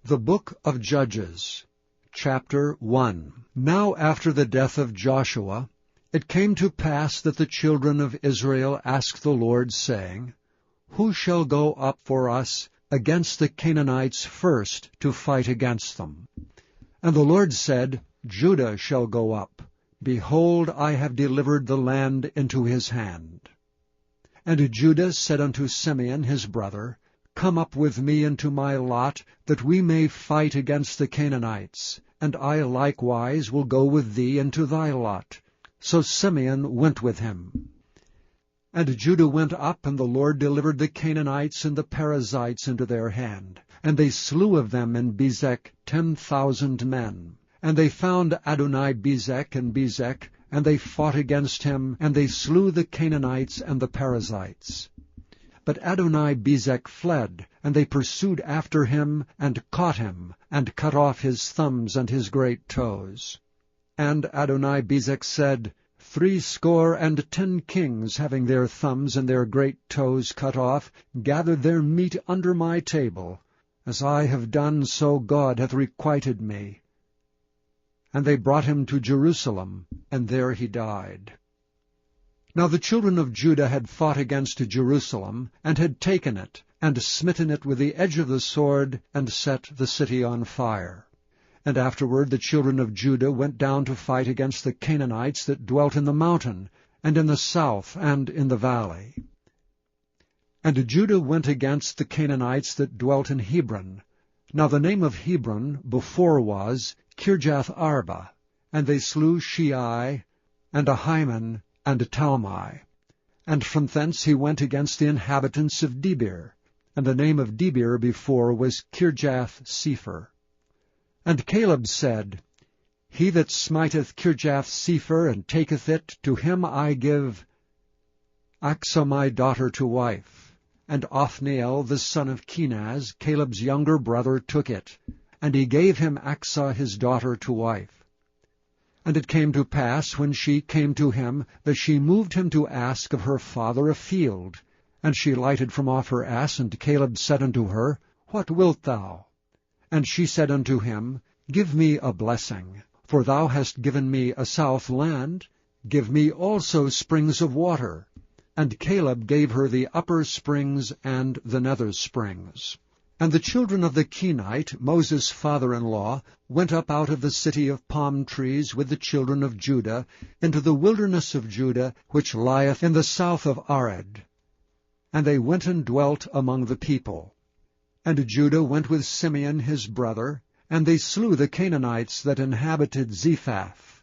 The Book of Judges, Chapter 1. Now after the death of Joshua, it came to pass that the children of Israel asked the Lord, saying, Who shall go up for us against the Canaanites first to fight against them? And the Lord said, Judah shall go up. Behold, I have delivered the land into his hand. And Judah said unto Simeon his brother, Come up with me into my lot, that we may fight against the Canaanites, and I likewise will go with thee into thy lot. So Simeon went with him. And Judah went up, and the Lord delivered the Canaanites and the Perizzites into their hand. And they slew of them in Bezek 10,000 men. And they found Adoni-Bezek in Bezek, and they fought against him, and they slew the Canaanites and the Perizzites. But Adoni-Bezek fled, and they pursued after him, and caught him, and cut off his thumbs and his great toes. And Adoni-Bezek said, 70 kings, having their thumbs and their great toes cut off, gathered their meat under my table. As I have done, so God hath requited me. And they brought him to Jerusalem, and there he died. Now the children of Judah had fought against Jerusalem, and had taken it, and smitten it with the edge of the sword, and set the city on fire. And afterward the children of Judah went down to fight against the Canaanites that dwelt in the mountain, and in the south, and in the valley. And Judah went against the Canaanites that dwelt in Hebron. Now the name of Hebron before was Kirjath-arba. And they slew Shei, and Ahiman, and Talmai. And from thence he went against the inhabitants of Debir. And the name of Debir before was Kirjath-sepher. And Caleb said, He that smiteth Kirjath-sepher, and taketh it, to him I give Achsah my daughter to wife. And Othniel the son of Kenaz, Caleb's younger brother, took it, and he gave him Achsah his daughter to wife. And it came to pass, when she came to him, that she moved him to ask of her father a field. And she lighted from off her ass, and Caleb said unto her, What wilt thou? And she said unto him, Give me a blessing, for thou hast given me a south land. Give me also springs of water. And Caleb gave her the upper springs and the nether springs. And the children of the Kenite, Moses' father-in-law, went up out of the city of palm trees with the children of Judah into the wilderness of Judah, which lieth in the south of Arad. And they went and dwelt among the people. And Judah went with Simeon his brother, and they slew the Canaanites that inhabited Zephath,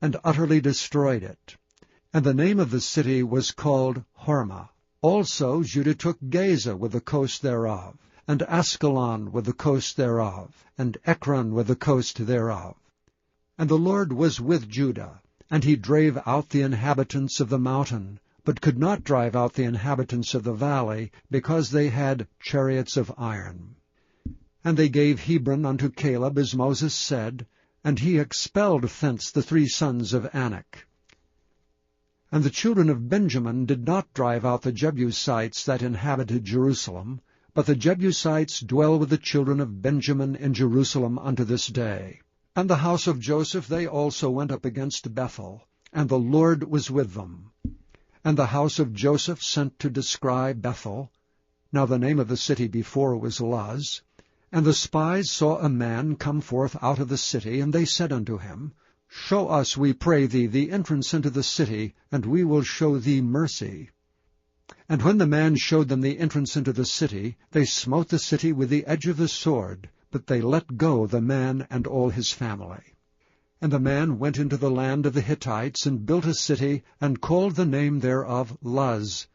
and utterly destroyed it. And the name of the city was called Hormah. Also Judah took Gaza with the coast thereof, and Askelon with the coast thereof, and Ekron with the coast thereof. And the Lord was with Judah, and he drave out the inhabitants of the mountain, but could not drive out the inhabitants of the valley, because they had chariots of iron. And they gave Hebron unto Caleb, as Moses said, and he expelled thence the 3 sons of Anak. And the children of Benjamin did not drive out the Jebusites that inhabited Jerusalem, but the Jebusites dwell with the children of Benjamin in Jerusalem unto this day. And the house of Joseph they also went up against Bethel, and the Lord was with them. And the house of Joseph sent to descry Bethel. Now the name of the city before was Luz. And the spies saw a man come forth out of the city, and they said unto him, Show us, we pray thee, the entrance into the city, and we will show thee mercy. And when the man showed them the entrance into the city, they smote the city with the edge of the sword, but they let go the man and all his family. And the man went into the land of the Hittites, and built a city, and called the name thereof Luz,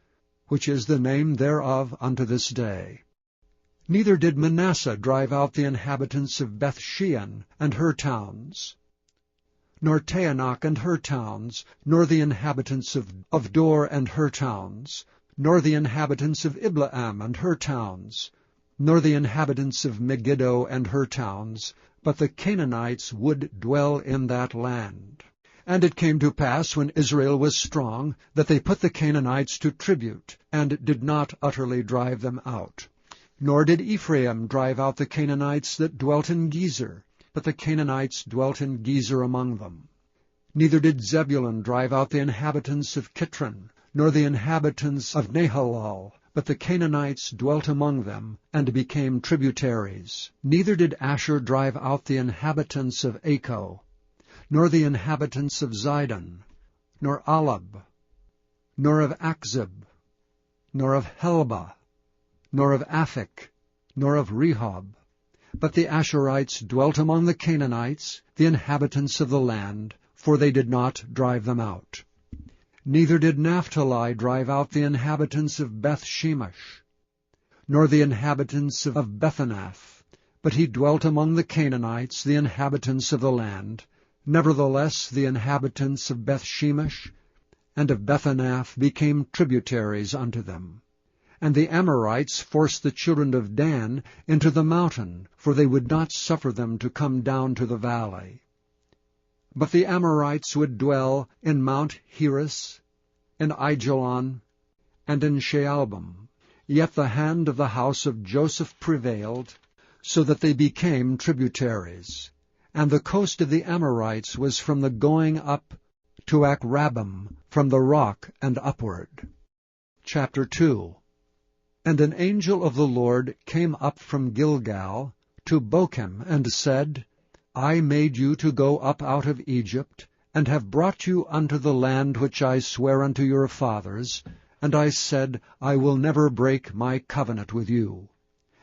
which is the name thereof unto this day. Neither did Manasseh drive out the inhabitants of Bethshean and her towns, nor Taanach and her towns, nor the inhabitants of Dor and her towns, nor the inhabitants of Ibleam and her towns, nor the inhabitants of Megiddo and her towns, but the Canaanites would dwell in that land. And it came to pass, when Israel was strong, that they put the Canaanites to tribute, and did not utterly drive them out. Nor did Ephraim drive out the Canaanites that dwelt in Gezer, but the Canaanites dwelt in Gezer among them. Neither did Zebulun drive out the inhabitants of Kitron, nor the inhabitants of Nahalal, but the Canaanites dwelt among them, and became tributaries. Neither did Asher drive out the inhabitants of Acco, nor the inhabitants of Zidon, nor Alab, nor of Achzib, nor of Helba, nor of Aphik, nor of Rehob. But the Asherites dwelt among the Canaanites, the inhabitants of the land, for they did not drive them out. Neither did Naphtali drive out the inhabitants of Beth-shemesh, nor the inhabitants of Bethanath, but he dwelt among the Canaanites, the inhabitants of the land. Nevertheless the inhabitants of Beth-shemesh and of Bethanath became tributaries unto them. And the Amorites forced the children of Dan into the mountain, for they would not suffer them to come down to the valley. But the Amorites would dwell in Mount Heres, in Aijalon, and in Shaalbim. Yet the hand of the house of Joseph prevailed, so that they became tributaries. And the coast of the Amorites was from the going up to Akrabbim, from the rock and upward. Chapter 2. And an angel of the Lord came up from Gilgal to Bochim, and said, I made you to go up out of Egypt, and have brought you unto the land which I sware unto your fathers. And I said, I will never break my covenant with you.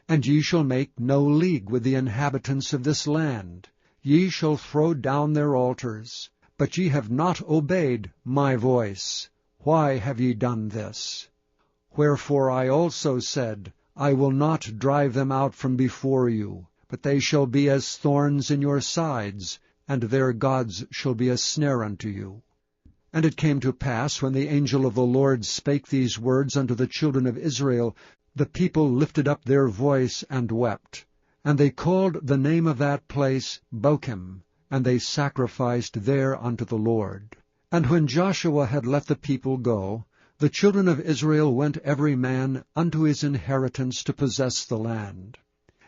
And ye shall make no league with the inhabitants of this land. Ye shall throw down their altars. But ye have not obeyed my voice. Why have ye done this? Wherefore I also said, I will not drive them out from before you, but they shall be as thorns in your sides, and their gods shall be a snare unto you. And it came to pass, when the angel of the Lord spake these words unto the children of Israel, the people lifted up their voice and wept. And they called the name of that place Bochim, and they sacrificed there unto the Lord. And when Joshua had let the people go, the children of Israel went every man unto his inheritance to possess the land.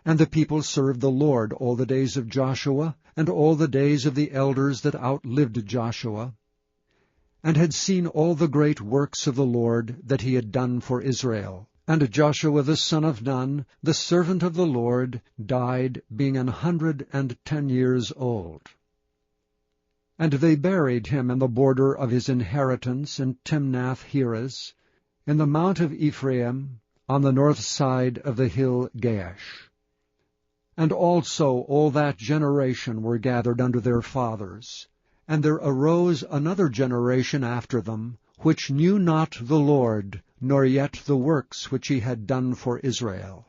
And the people served the Lord all the days of Joshua, and all the days of the elders that outlived Joshua, and had seen all the great works of the Lord that he had done for Israel. And Joshua the son of Nun, the servant of the Lord, died, being 110 years old. And they buried him in the border of his inheritance in Timnath-Heres, in the mount of Ephraim, on the north side of the hill Gaash. And also all that generation were gathered unto their fathers. And there arose another generation after them, which knew not the Lord, nor yet the works which he had done for Israel.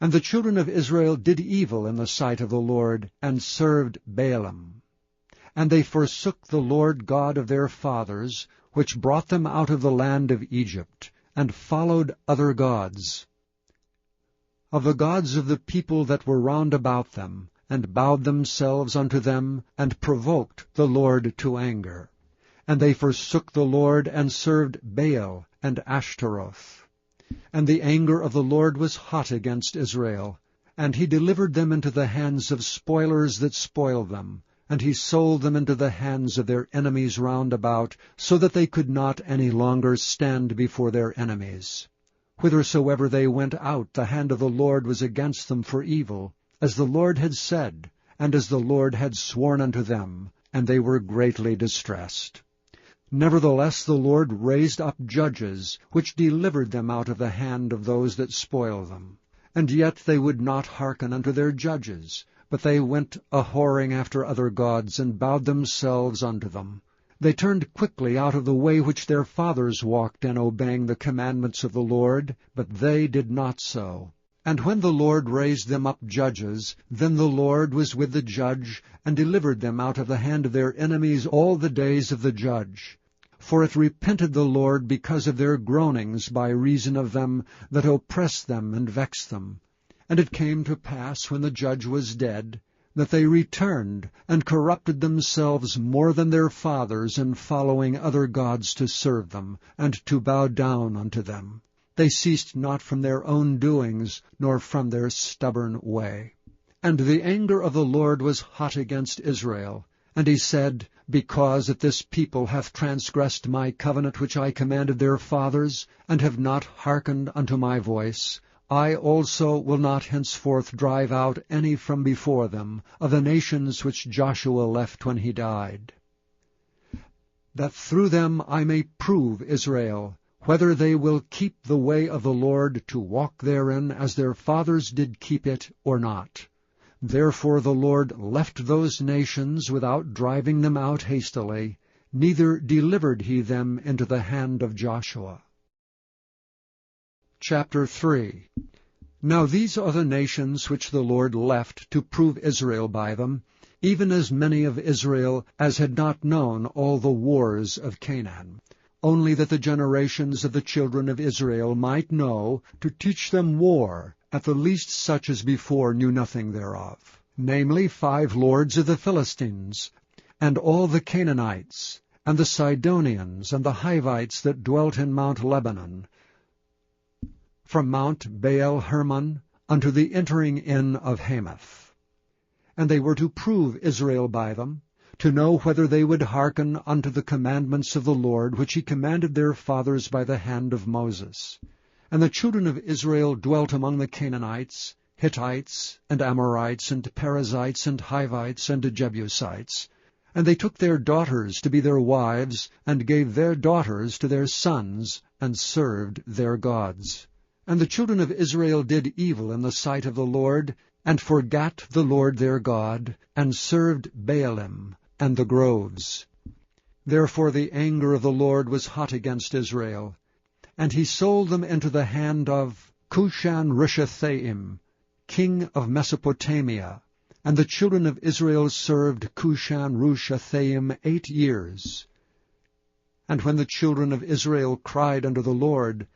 And the children of Israel did evil in the sight of the Lord, and served Baalim. And they forsook the Lord God of their fathers, which brought them out of the land of Egypt, and followed other gods, of the gods of the people that were round about them, and bowed themselves unto them, and provoked the Lord to anger. And they forsook the Lord, and served Baal and Ashtaroth. And the anger of the Lord was hot against Israel, and he delivered them into the hands of spoilers that spoiled them, and he sold them into the hands of their enemies round about, so that they could not any longer stand before their enemies. Whithersoever they went out, the hand of the Lord was against them for evil, as the Lord had said, and as the Lord had sworn unto them, and they were greatly distressed. Nevertheless the Lord raised up judges, which delivered them out of the hand of those that spoil them. And yet they would not hearken unto their judges, but they went a-whoring after other gods, and bowed themselves unto them. They turned quickly out of the way which their fathers walked in, obeying the commandments of the Lord, but they did not so. And when the Lord raised them up judges, then the Lord was with the judge, and delivered them out of the hand of their enemies all the days of the judge. For it repented the Lord because of their groanings by reason of them that oppressed them and vexed them. And it came to pass, when the judge was dead, that they returned, and corrupted themselves more than their fathers, in following other gods to serve them, and to bow down unto them. They ceased not from their own doings, nor from their stubborn way. And the anger of the Lord was hot against Israel. And he said, Because that this people hath transgressed my covenant which I commanded their fathers, and have not hearkened unto my voice, I also will not henceforth drive out any from before them, of the nations which Joshua left when he died, that through them I may prove Israel, whether they will keep the way of the Lord to walk therein as their fathers did keep it, or not. Therefore the Lord left those nations without driving them out hastily, neither delivered he them into the hand of Joshua. Chapter 3. Now these are the nations which the Lord left to prove Israel by them, even as many of Israel as had not known all the wars of Canaan, only that the generations of the children of Israel might know, to teach them war, at the least such as before knew nothing thereof, namely 5 lords of the Philistines, and all the Canaanites, and the Sidonians, and the Hivites that dwelt in Mount Lebanon, from Mount Baal-Hermon unto the entering in of Hamath. And they were to prove Israel by them, to know whether they would hearken unto the commandments of the Lord, which he commanded their fathers by the hand of Moses. And the children of Israel dwelt among the Canaanites, Hittites, and Amorites, and Perizzites, and Hivites, and Jebusites. And they took their daughters to be their wives, and gave their daughters to their sons, and served their gods. And the children of Israel did evil in the sight of the Lord, and forgat the Lord their God, and served Baalim and the groves. Therefore the anger of the Lord was hot against Israel, and he sold them into the hand of Cushan-Rishathaim, king of Mesopotamia. And the children of Israel served Cushan-Rishathaim 8 years. And when the children of Israel cried unto the Lord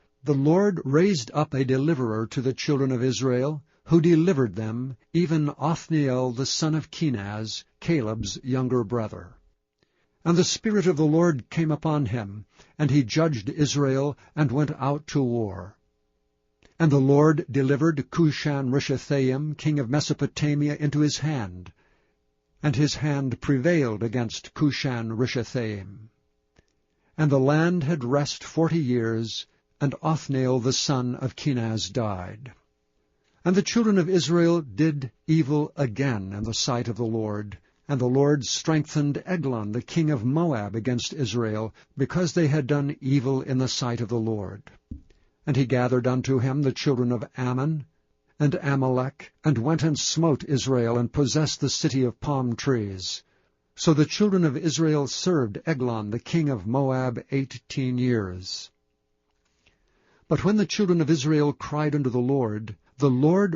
raised up a deliverer to the children of Israel, who delivered them, even Othniel the son of Kenaz, Caleb's younger brother. And the Spirit of the Lord came upon him, and he judged Israel, and went out to war. And the Lord delivered Cushan-Rishathaim, king of Mesopotamia, into his hand, and his hand prevailed against Cushan-Rishathaim. And the land had rest 40 years, and Othniel the son of Kenaz died. And the children of Israel did evil again in the sight of the Lord, and the Lord strengthened Eglon the king of Moab against Israel, because they had done evil in the sight of the Lord. And he gathered unto him the children of Ammon and Amalek, and went and smote Israel, and possessed the city of palm trees. So the children of Israel served Eglon the king of Moab 18 years. But when the children of Israel cried unto the Lord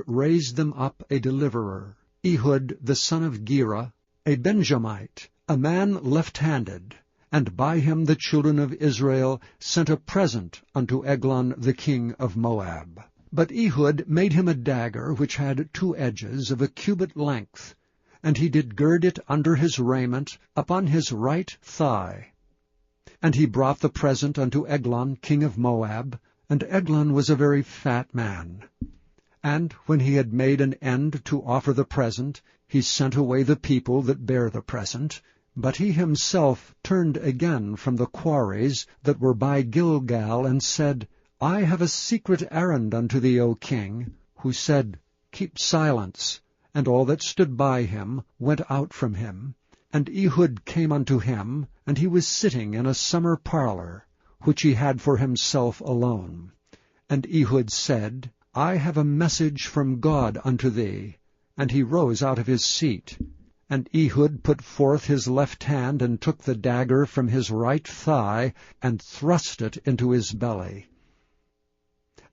raised them up a deliverer, Ehud the son of Gera, a Benjamite, a man left-handed, and by him the children of Israel sent a present unto Eglon the king of Moab. But Ehud made him a dagger which had 2 edges of a cubit length, and he did gird it under his raiment upon his right thigh. And he brought the present unto Eglon king of Moab, and Eglon was a very fat man. And when he had made an end to offer the present, he sent away the people that bare the present. But he himself turned again from the quarries that were by Gilgal, and said, I have a secret errand unto thee, O king. Who said, Keep silence. And all that stood by him went out from him. And Ehud came unto him, and he was sitting in a summer parlour, which he had for himself alone. And Ehud said, I have a message from God unto thee. And he rose out of his seat. And Ehud put forth his left hand, and took the dagger from his right thigh, and thrust it into his belly.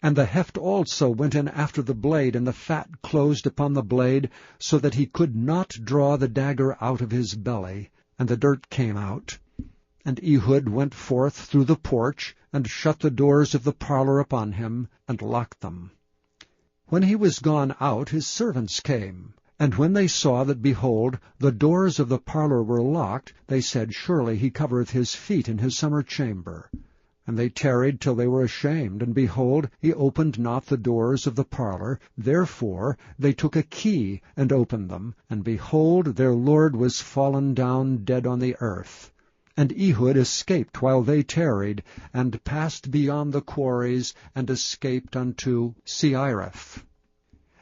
And the heft also went in after the blade, and the fat closed upon the blade, so that he could not draw the dagger out of his belly, and the dirt came out. And Ehud went forth through the porch, and shut the doors of the parlour upon him, and locked them. When he was gone out, his servants came. And when they saw that, behold, the doors of the parlour were locked, they said, Surely he covereth his feet in his summer chamber. And they tarried till they were ashamed, and behold, he opened not the doors of the parlor. Therefore they took a key, and opened them, and behold, their lord was fallen down dead on the earth. And Ehud escaped while they tarried, and passed beyond the quarries, and escaped unto Seireph.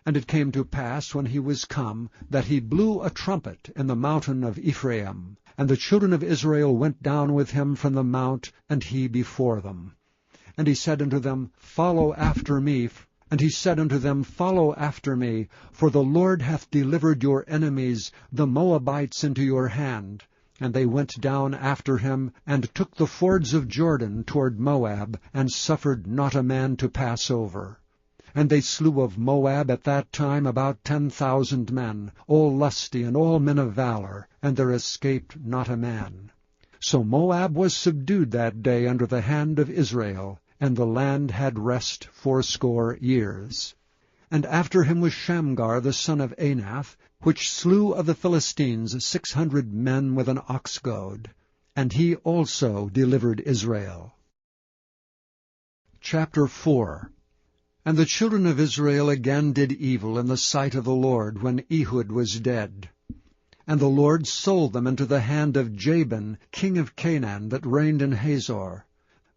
And it came to pass, when he was come, that he blew a trumpet in the mountain of Ephraim. And the children of Israel went down with him from the mount, and he before them. And he said unto them, Follow after me. And he said unto them, Follow after me, for the Lord hath delivered your enemies, the Moabites, into your hand. And they went down after him, and took the fords of Jordan toward Moab, and suffered not a man to pass over. And they slew of Moab at that time about 10,000 men, all lusty and all men of valor, and there escaped not a man. So Moab was subdued that day under the hand of Israel, and the land had rest 80 years. And after him was Shamgar the son of Anath, which slew of the Philistines 600 men with an ox goad, and he also delivered Israel. Chapter 4. And the children of Israel again did evil in the sight of the Lord, when Ehud was dead. And the Lord sold them into the hand of Jabin, king of Canaan, that reigned in Hazor,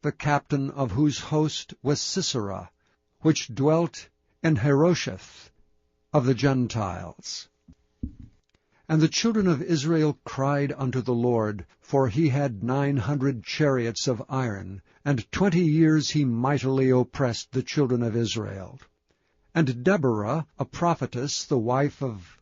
the captain of whose host was Sisera, which dwelt in Harosheth of the Gentiles. And the children of Israel cried unto the Lord, for he had 900 chariots of iron, and 20 years he mightily oppressed the children of Israel. And Deborah, a prophetess, the wife of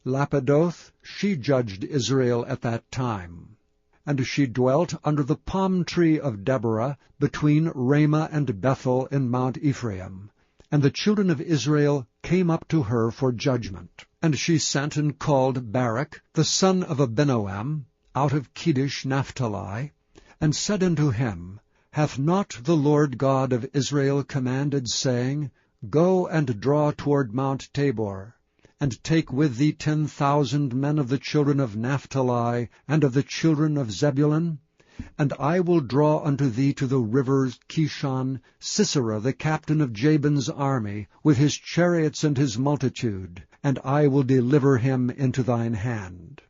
Lapidoth, she judged Israel at that time. And she dwelt under the palm tree of Deborah, between Ramah and Bethel in Mount Ephraim. And the children of Israel came up to her for judgment. And she sent and called Barak, the son of Abinoam, out of Kedesh Naphtali, and said unto him, Hath not the Lord God of Israel commanded, saying, Go and draw toward Mount Tabor, and take with thee 10,000 men of the children of Naphtali, and of the children of Zebulun? And I will draw unto thee to the river Kishon Sisera, the captain of Jabin's army, with his chariots and his multitude, and I will deliver him into thine hand.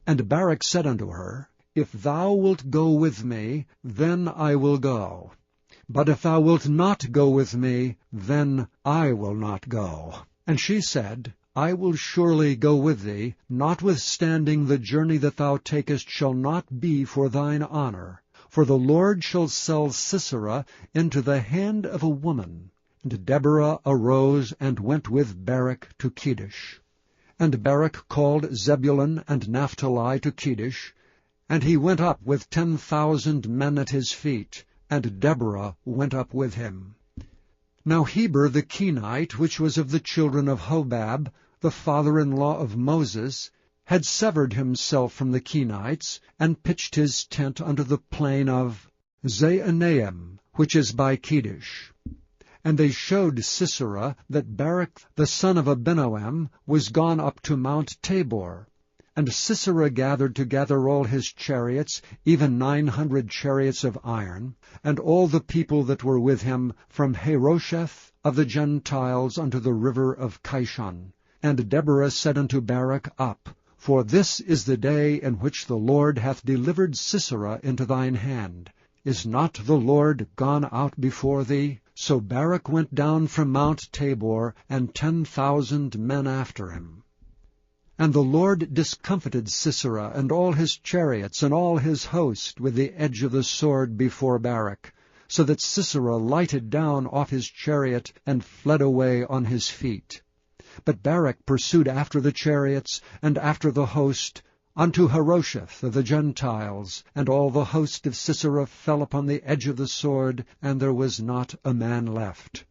And Barak said unto her, If thou wilt go with me, then I will go. But if thou wilt not go with me, then I will not go. And she said, I will surely go with thee, notwithstanding the journey that thou takest shall not be for thine honor. For the Lord shall sell Sisera into the hand of a woman. And Deborah arose and went with Barak to Kedesh. And Barak called Zebulun and Naphtali to Kedesh, and he went up with 10,000 men at his feet, and Deborah went up with him. Now Heber the Kenite, which was of the children of Hobab, the father-in-law of Moses, had severed himself from the Kenites, and pitched his tent unto the plain of Zaanaim, which is by Kedesh. And they showed Sisera that Barak the son of Abinoam was gone up to Mount Tabor. And Sisera gathered together all his chariots, even 900 chariots of iron, and all the people that were with him, from Harosheth of the Gentiles unto the river of Kishon. And Deborah said unto Barak, Up, for this is the day in which the Lord hath delivered Sisera into thine hand. Is not the Lord gone out before thee? So Barak went down from Mount Tabor, and 10,000 men after him. And the Lord discomfited Sisera and all his chariots and all his host with the edge of the sword before Barak, so that Sisera lighted down off his chariot and fled away on his feet. But Barak pursued after the chariots and after the host unto Harosheth of the Gentiles, and all the host of Sisera fell upon the edge of the sword, and there was not a man left.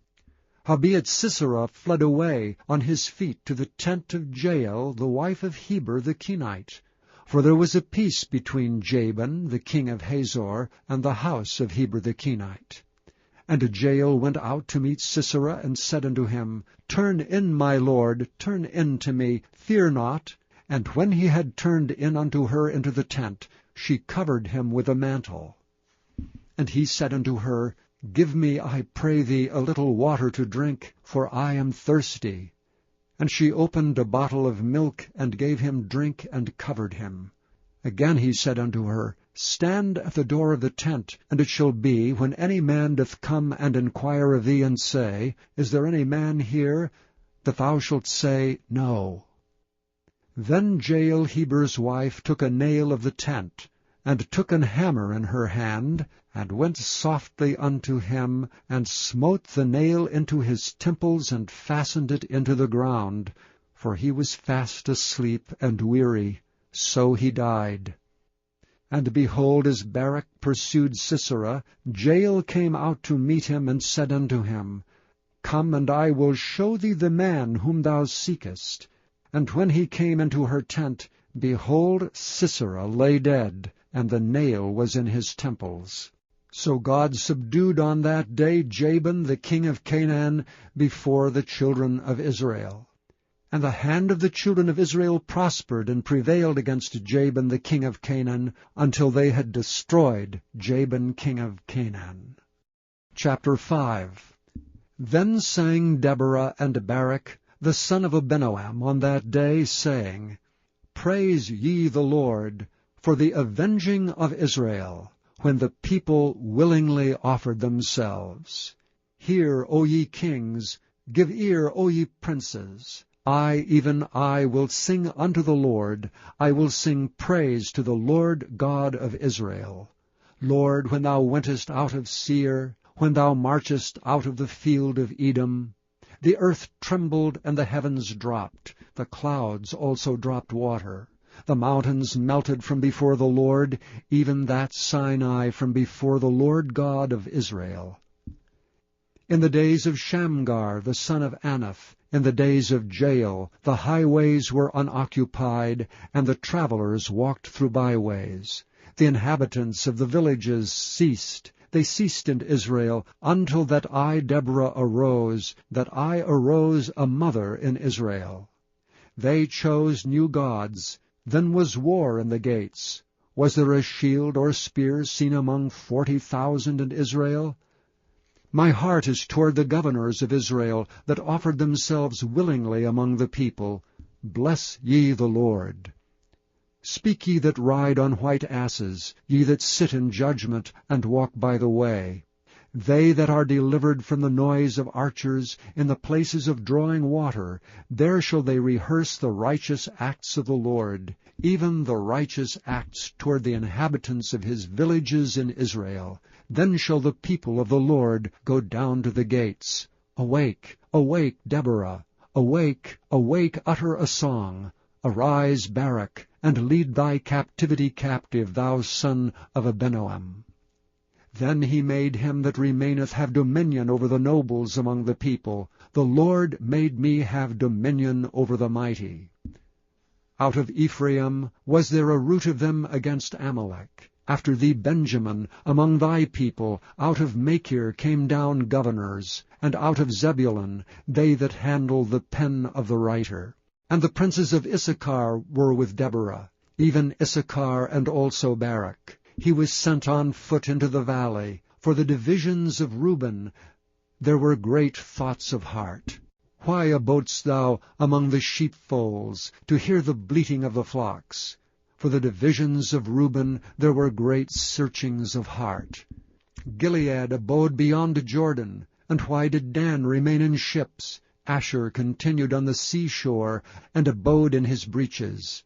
Howbeit Sisera fled away on his feet to the tent of Jael, the wife of Heber the Kenite. For there was a peace between Jabin, the king of Hazor, and the house of Heber the Kenite. And Jael went out to meet Sisera, and said unto him, Turn in, my lord, turn in to me, fear not. And when he had turned in unto her into the tent, she covered him with a mantle. And he said unto her, Give me, I pray thee, a little water to drink, for I am thirsty. And she opened a bottle of milk, and gave him drink, and covered him. Again he said unto her, Stand at the door of the tent, and it shall be, when any man doth come and enquire of thee, and say, Is there any man here? That thou shalt say, No. Then Jael Heber's wife took a nail of the tent, and took an hammer in her hand, and went softly unto him, and smote the nail into his temples, and fastened it into the ground. For he was fast asleep and weary. So he died. And behold, as Barak pursued Sisera, Jael came out to meet him, and said unto him, Come, and I will show thee the man whom thou seekest. And when he came into her tent, behold, Sisera lay dead, and the nail was in his temples. So God subdued on that day Jabin the king of Canaan before the children of Israel. And the hand of the children of Israel prospered and prevailed against Jabin the king of Canaan, until they had destroyed Jabin king of Canaan. Chapter 5. Then sang Deborah and Barak, the son of Abinoam, on that day, saying, Praise ye the Lord, for the avenging of Israel, when the people willingly offered themselves. Hear, O ye kings, give ear, O ye princes. I, even I, will sing unto the Lord. I will sing praise to the Lord God of Israel. Lord, when thou wentest out of Seir, when thou marchest out of the field of Edom, the earth trembled, and the heavens dropped. The clouds also dropped water. The mountains melted from before the Lord, even that Sinai from before the Lord God of Israel. In the days of Shamgar the son of Anath, in the days of Jael, the highways were unoccupied, and the travelers walked through byways. The inhabitants of the villages ceased. They ceased in Israel, until that I, Deborah, arose, that I arose a mother in Israel. They chose new gods. Then was war in the gates. Was there a shield or spear seen among 40,000 in Israel? My heart is toward the governors of Israel, that offered themselves willingly among the people. Bless ye the Lord. Speak ye that ride on white asses, ye that sit in judgment, and walk by the way. They that are delivered from the noise of archers, in the places of drawing water, there shall they rehearse the righteous acts of the Lord, even the righteous acts toward the inhabitants of his villages in Israel. Then shall the people of the Lord go down to the gates. Awake, awake, Deborah! Awake, awake, utter a song! Arise, Barak, and lead thy captivity captive, thou son of Abinoam. Then he made him that remaineth have dominion over the nobles among the people. The Lord made me have dominion over the mighty. Out of Ephraim was there a root of them against Amalek. After thee, Benjamin, among thy people, out of Machir came down governors, and out of Zebulun they that handle the pen of the writer. And the princes of Issachar were with Deborah, even Issachar and also Barak. He was sent on foot into the valley. For the divisions of Reuben there were great thoughts of heart. Why abodest thou among the sheepfolds, to hear the bleating of the flocks? For the divisions of Reuben there were great searchings of heart. Gilead abode beyond Jordan. And why did Dan remain in ships? Asher continued on the seashore, and abode in his breaches.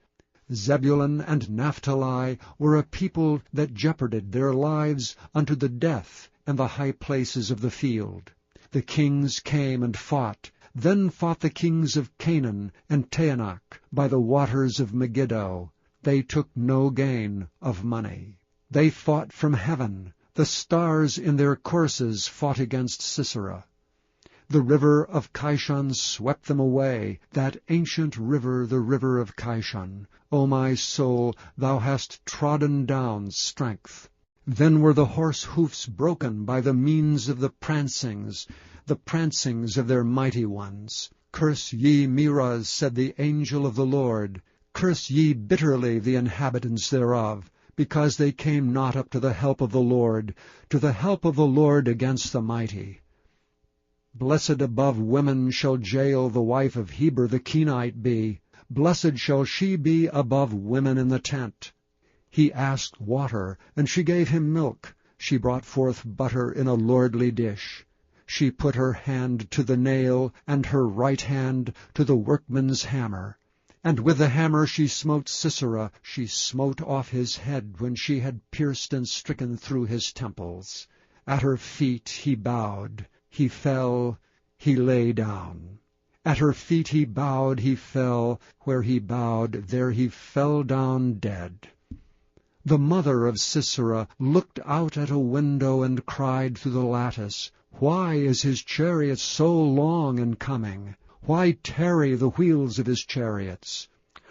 Zebulun and Naphtali were a people that jeoparded their lives unto the death and the high places of the field. The kings came and fought. Then fought the kings of Canaan and Taanach by the waters of Megiddo. They took no gain of money. They fought from heaven. The stars in their courses fought against Sisera. The river of Kishon swept them away, that ancient river, the river of Kishon. O my soul, thou hast trodden down strength. Then were the horse hoofs broken by the means of the prancings of their mighty ones. Curse ye Meroz, said the angel of the Lord. Curse ye bitterly the inhabitants thereof. because they came not up to the help of the Lord against the mighty. Blessed above women shall Jael the wife of Heber the Kenite be. Blessed shall she be above women in the tent. He asked water, and she gave him milk. She brought forth butter in a lordly dish. She put her hand to the nail, and her right hand to the workman's hammer. And with the hammer she smote Sisera. She smote off his head when she had pierced and stricken through his temples. At her feet he bowed. He fell, he lay down. At her feet he bowed, he fell. Where he bowed, there he fell down dead. The mother of Sisera looked out at a window and cried through the lattice, Why is his chariot so long in coming? Why tarry the wheels of his chariots?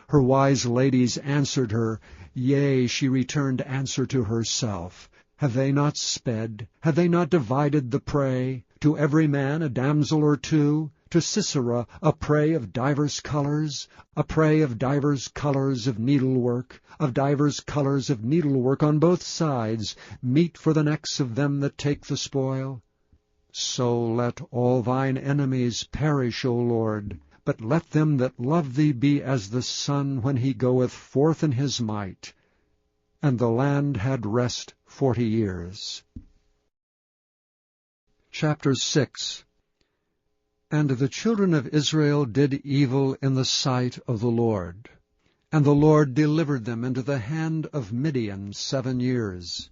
Her wise ladies answered her, Yea, she returned answer to herself. Have they not sped? Have they not divided the prey? To every man a damsel or two? To Sisera a prey of divers colors? A prey of divers colors of needlework, of divers colors of needlework on both sides, meat for the necks of them that take the spoil? So let all thine enemies perish, O Lord, but let them that love thee be as the sun when he goeth forth in his might. And the land had rest 40 years. Chapter 6. And the children of Israel did evil in the sight of the Lord. And the Lord delivered them into the hand of Midian 7 years.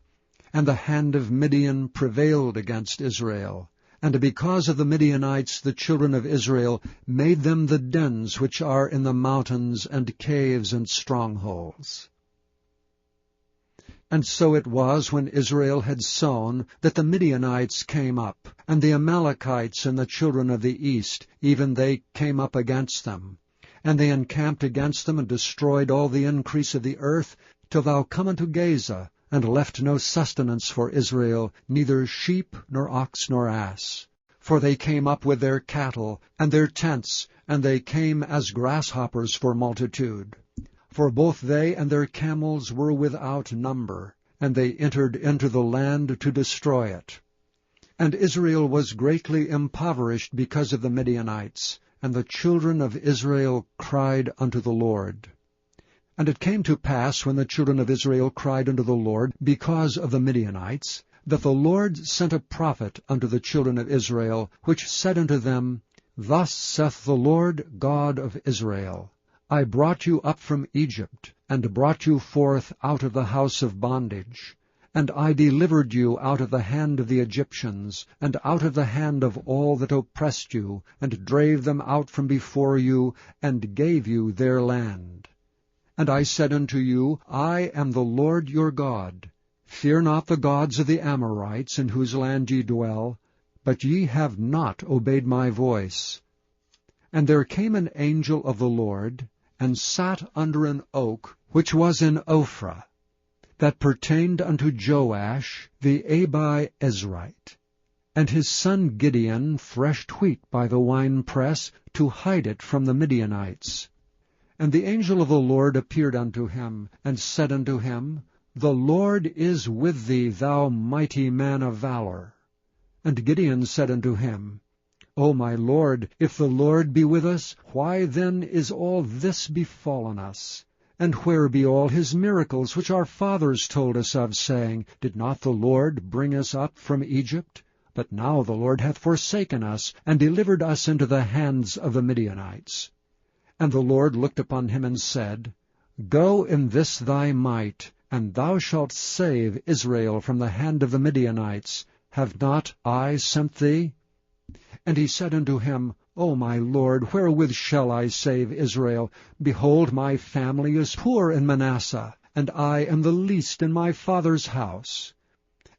And the hand of Midian prevailed against Israel. And because of the Midianites the children of Israel made them the dens which are in the mountains, and caves and strongholds. And so it was, when Israel had sown, that the Midianites came up, and the Amalekites and the children of the east, even they came up against them. And they encamped against them, and destroyed all the increase of the earth, till thou come unto Gaza, and left no sustenance for Israel, neither sheep, nor ox, nor ass. For they came up with their cattle, and their tents, and they came as grasshoppers for multitude. For both they and their camels were without number, and they entered into the land to destroy it. And Israel was greatly impoverished because of the Midianites, and the children of Israel cried unto the Lord. And it came to pass, when the children of Israel cried unto the Lord because of the Midianites, that the Lord sent a prophet unto the children of Israel, which said unto them, Thus saith the Lord God of Israel, I brought you up from Egypt, and brought you forth out of the house of bondage. And I delivered you out of the hand of the Egyptians, and out of the hand of all that oppressed you, and drave them out from before you, and gave you their land. And I said unto you, I am the Lord your God. Fear not the gods of the Amorites, in whose land ye dwell, but ye have not obeyed my voice. And there came an angel of the Lord, and sat under an oak which was in Ophrah, that pertained unto Joash the Abiezrite. And his son Gideon threshed wheat by the winepress, to hide it from the Midianites. And the angel of the Lord appeared unto him, and said unto him, The Lord is with thee, thou mighty man of valor. And Gideon said unto him, O my Lord, if the Lord be with us, why then is all this befallen us? And where be all his miracles which our fathers told us of, saying, Did not the Lord bring us up from Egypt? But now the Lord hath forsaken us, and delivered us into the hands of the Midianites. And the Lord looked upon him, and said, Go in this thy might, and thou shalt save Israel from the hand of the Midianites. Have not I sent thee? And he said unto him, O my Lord, wherewith shall I save Israel? Behold, my family is poor in Manasseh, and I am the least in my father's house.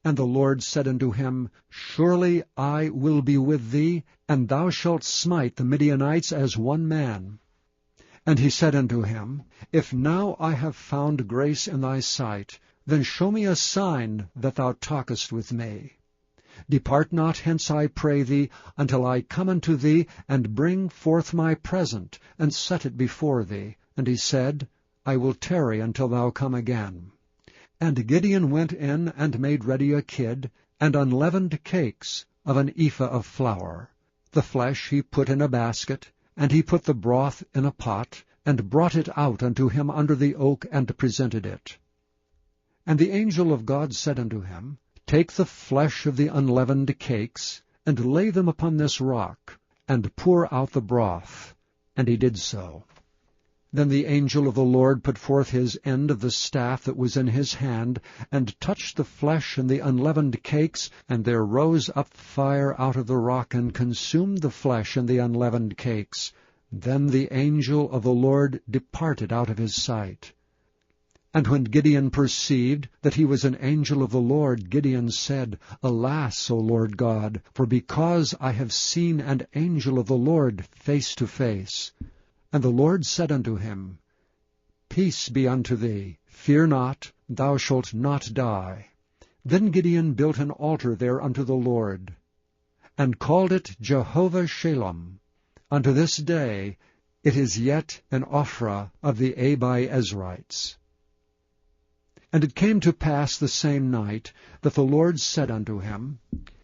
And the Lord said unto him, Surely I will be with thee, and thou shalt smite the Midianites as one man. And he said unto him, If now I have found grace in thy sight, then show me a sign that thou talkest with me. Depart not hence, I pray thee, until I come unto thee, and bring forth my present, and set it before thee. And he said, I will tarry until thou come again. And Gideon went in and made ready a kid, and unleavened cakes of an ephah of flour. The flesh he put in a basket, and he put the broth in a pot, and brought it out unto him under the oak, and presented it. And the angel of God said unto him, Take the flesh of the unleavened cakes, and lay them upon this rock, and pour out the broth. And he did so. Then the angel of the Lord put forth his end of the staff that was in his hand, and touched the flesh and the unleavened cakes, and there rose up fire out of the rock, and consumed the flesh and the unleavened cakes. Then the angel of the Lord departed out of his sight. And when Gideon perceived that he was an angel of the Lord, Gideon said, Alas, O Lord God, for because I have seen an angel of the Lord face to face. And the Lord said unto him, Peace be unto thee, fear not, thou shalt not die. Then Gideon built an altar there unto the Lord, and called it Jehovah Shalom. Unto this day it is yet an Ophrah of the Abiezrites. And it came to pass the same night that the Lord said unto him,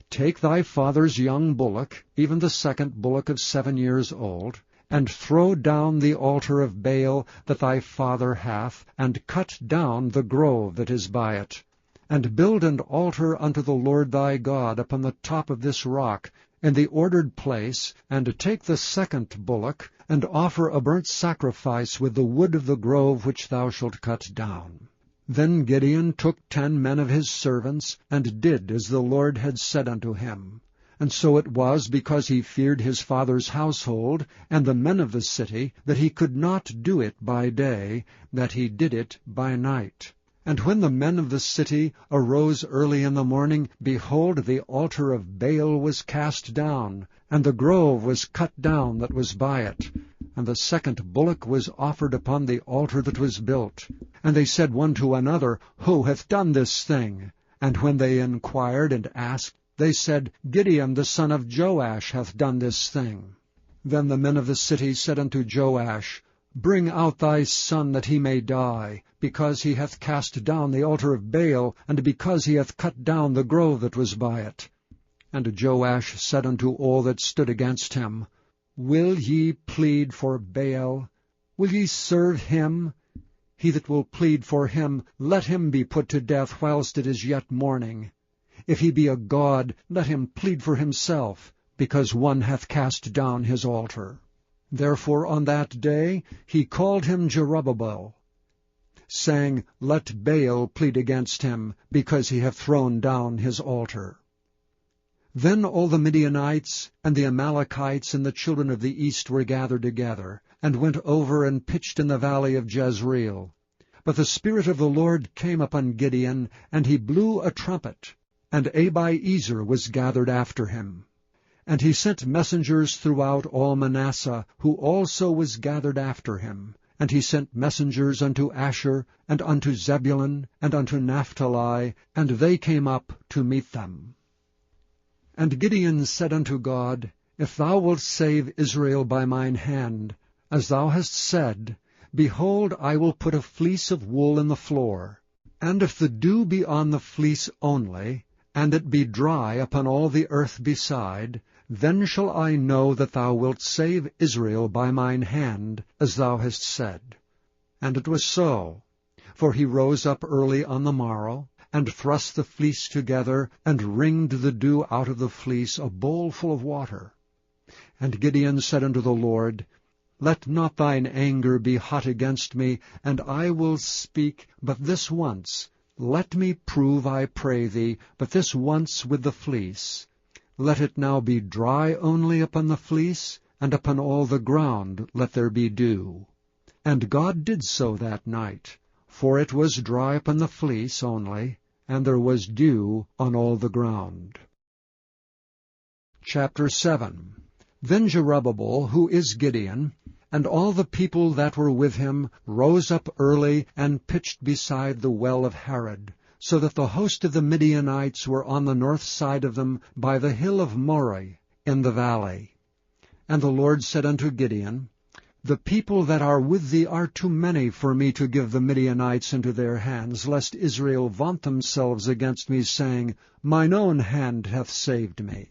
Take thy father's young bullock, even the second bullock of 7 years old, and throw down the altar of Baal that thy father hath, and cut down the grove that is by it, and build an altar unto the Lord thy God upon the top of this rock, in the ordered place, and take the second bullock, and offer a burnt sacrifice with the wood of the grove which thou shalt cut down. Then Gideon took 10 men of his servants, and did as the Lord had said unto him. And so it was, because he feared his father's household, and the men of the city, that he could not do it by day, that he did it by night. And when the men of the city arose early in the morning, behold, the altar of Baal was cast down, and the grove was cut down that was by it. And the second bullock was offered upon the altar that was built. And they said one to another, Who hath done this thing? And when they inquired and asked, they said, Gideon the son of Joash hath done this thing. Then the men of the city said unto Joash, Bring out thy son that he may die, because he hath cast down the altar of Baal, and because he hath cut down the grove that was by it. And Joash said unto all that stood against him, Will ye plead for Baal? Will ye serve him? He that will plead for him, let him be put to death whilst it is yet morning. If he be a god, let him plead for himself, because one hath cast down his altar. Therefore on that day he called him Jerubbaal, saying, Let Baal plead against him, because he hath thrown down his altar. Then all the Midianites and the Amalekites and the children of the east were gathered together, and went over and pitched in the valley of Jezreel. But the Spirit of the Lord came upon Gideon, and he blew a trumpet, and Abiezer was gathered after him. And he sent messengers throughout all Manasseh, who also was gathered after him. And he sent messengers unto Asher, and unto Zebulun, and unto Naphtali, and they came up to meet them. And Gideon said unto God, If thou wilt save Israel by mine hand, as thou hast said, behold, I will put a fleece of wool in the floor. And if the dew be on the fleece only, and it be dry upon all the earth beside, then shall I know that thou wilt save Israel by mine hand, as thou hast said. And it was so. For he rose up early on the morrow, and thrust the fleece together, and wringed the dew out of the fleece, a bowl full of water. And Gideon said unto the Lord, Let not thine anger be hot against me, and I will speak but this once. Let me prove, I pray thee, but this once with the fleece. Let it now be dry only upon the fleece, and upon all the ground let there be dew. And God did so that night, for it was dry upon the fleece only, and there was dew on all the ground. Chapter 7. Then Jerubbaal, who is Gideon, and all the people that were with him, rose up early, and pitched beside the well of Harod, so that the host of the Midianites were on the north side of them, by the hill of Moreh, in the valley. And the Lord said unto Gideon, The people that are with thee are too many for me to give the Midianites into their hands, lest Israel vaunt themselves against me, saying, Mine own hand hath saved me.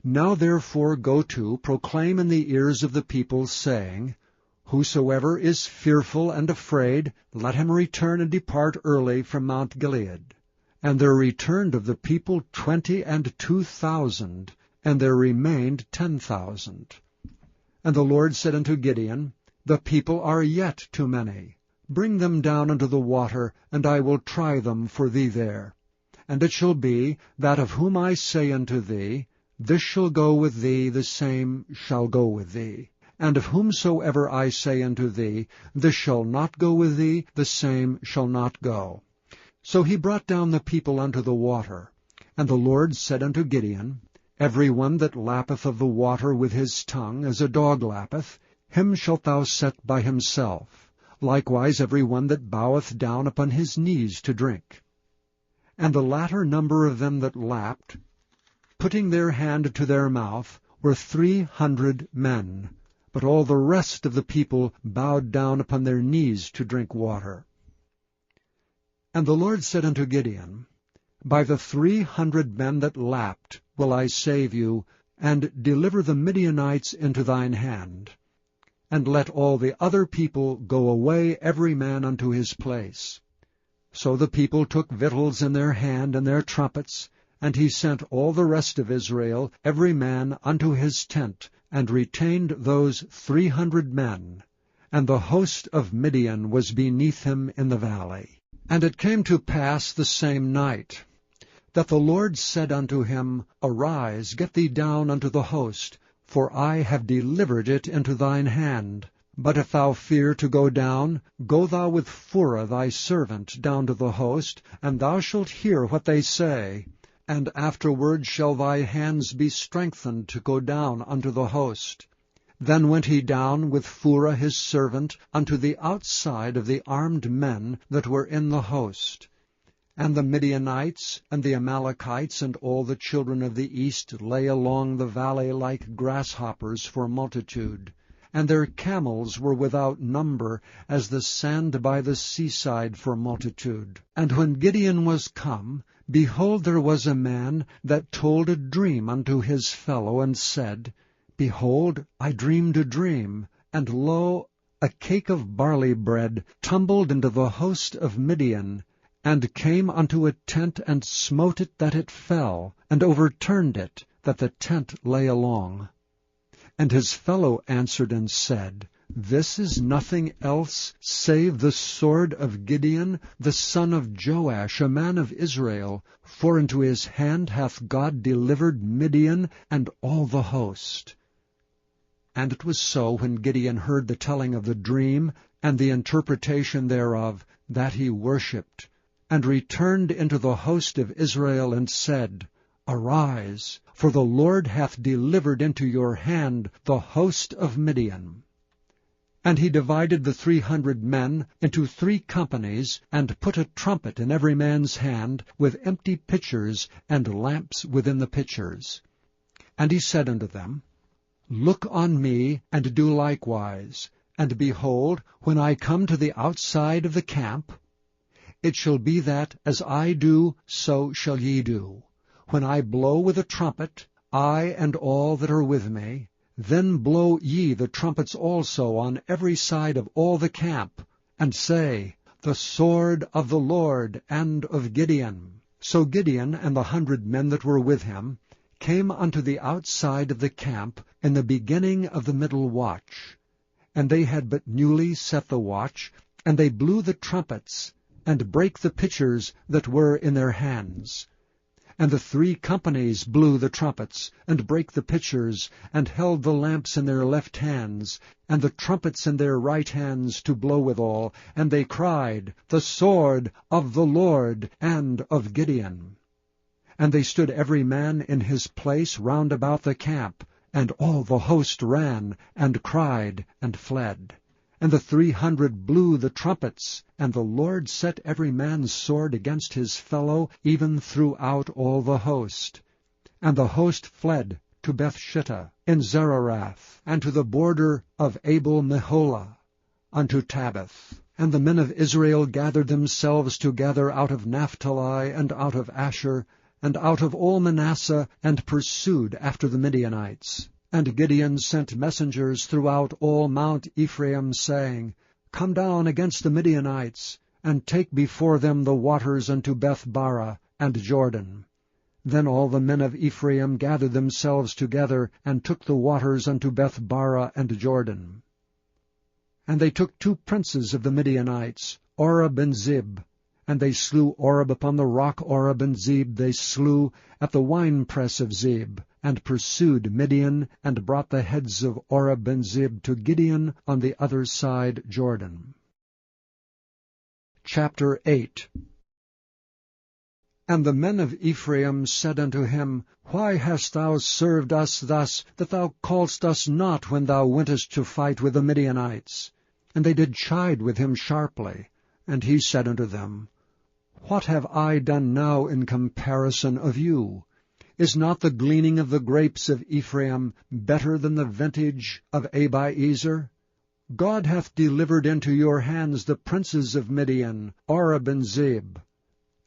Now therefore go to, proclaim in the ears of the people, saying, Whosoever is fearful and afraid, let him return and depart early from Mount Gilead. And there returned of the people 22,000, and there remained 10,000. And the Lord said unto Gideon, The people are yet too many. Bring them down unto the water, and I will try them for thee there. And it shall be, that of whom I say unto thee, This shall go with thee, the same shall go with thee. And of whomsoever I say unto thee, This shall not go with thee, the same shall not go. So he brought down the people unto the water. And the Lord said unto Gideon, Every one that lappeth of the water with his tongue, as a dog lappeth, him shalt thou set by himself. Likewise every one that boweth down upon his knees to drink. And the latter number of them that lapped, putting their hand to their mouth, were 300 men. But all the rest of the people bowed down upon their knees to drink water. And the Lord said unto Gideon, By the 300 men that lapped will I save you, and deliver the Midianites into thine hand. And let all the other people go away every man unto his place. So the people took victuals in their hand and their trumpets, and he sent all the rest of Israel, every man unto his tent, and retained those 300 men. And the host of Midian was beneath him in the valley. And it came to pass the same night, that the Lord said unto him, Arise, get thee down unto the host, for I have delivered it into thine hand. But if thou fear to go down, go thou with Phurah thy servant down to the host, and thou shalt hear what they say. And afterward shall thy hands be strengthened to go down unto the host. Then went he down with Phurah his servant unto the outside of the armed men that were in the host. And the Midianites and the Amalekites and all the children of the east lay along the valley like grasshoppers for multitude. And their camels were without number, as the sand by the seaside for multitude. And when Gideon was come, behold, there was a man that told a dream unto his fellow, and said, Behold, I dreamed a dream, and lo, a cake of barley bread tumbled into the host of Midian, and came unto a tent, and smote it that it fell, and overturned it, that the tent lay along. And his fellow answered and said, This is nothing else save the sword of Gideon, the son of Joash, a man of Israel, for into his hand hath God delivered Midian and all the host. And it was so, when Gideon heard the telling of the dream, and the interpretation thereof, that he worshipped, and returned into the host of Israel, and said, Arise, for the Lord hath delivered into your hand the host of Midian. And he divided the 300 men into 3 companies, and put a trumpet in every man's hand, with empty pitchers, and lamps within the pitchers. And he said unto them, Look on me, and do likewise. And behold, when I come to the outside of the camp, it shall be that, as I do, so shall ye do. When I blow with a trumpet, I and all that are with me, then blow ye the trumpets also on every side of all the camp, and say, The sword of the Lord and of Gideon. So Gideon and the 100 men that were with him came unto the outside of the camp in the beginning of the middle watch. And they had but newly set the watch, and they blew the trumpets, and brake the pitchers that were in their hands. And the 3 companies blew the trumpets, and brake the pitchers, and held the lamps in their left hands, and the trumpets in their right hands to blow withal. And they cried, The sword of the Lord and of Gideon. And they stood every man in his place round about the camp, and all the host ran, and cried, and fled. And the 300 blew the trumpets, and the Lord set every man's sword against his fellow, even throughout all the host. And the host fled to Bethshittah in Zererath, and to the border of Abel-Meholah, unto Tabbath. And the men of Israel gathered themselves together out of Naphtali, and out of Asher, and out of all Manasseh, and pursued after the Midianites. And Gideon sent messengers throughout all Mount Ephraim, saying, Come down against the Midianites, and take before them the waters unto Beth-barah and Jordan. Then all the men of Ephraim gathered themselves together, and took the waters unto Beth-barah and Jordan. And they took 2 princes of the Midianites, Oreb and Zeb, and they slew Oreb upon the rock Oreb, and Zeb they slew at the winepress of Zeb, and pursued Midian, and brought the heads of Oreb and Zeb to Gideon on the other side Jordan. Chapter 8. And the men of Ephraim said unto him, Why hast thou served us thus, that thou calledst us not when thou wentest to fight with the Midianites? And they did chide with him sharply. And he said unto them, What have I done now in comparison of you? Is not the gleaning of the grapes of Ephraim better than the vintage of Abiezer? God hath delivered into your hands the princes of Midian, Oreb and Zeb.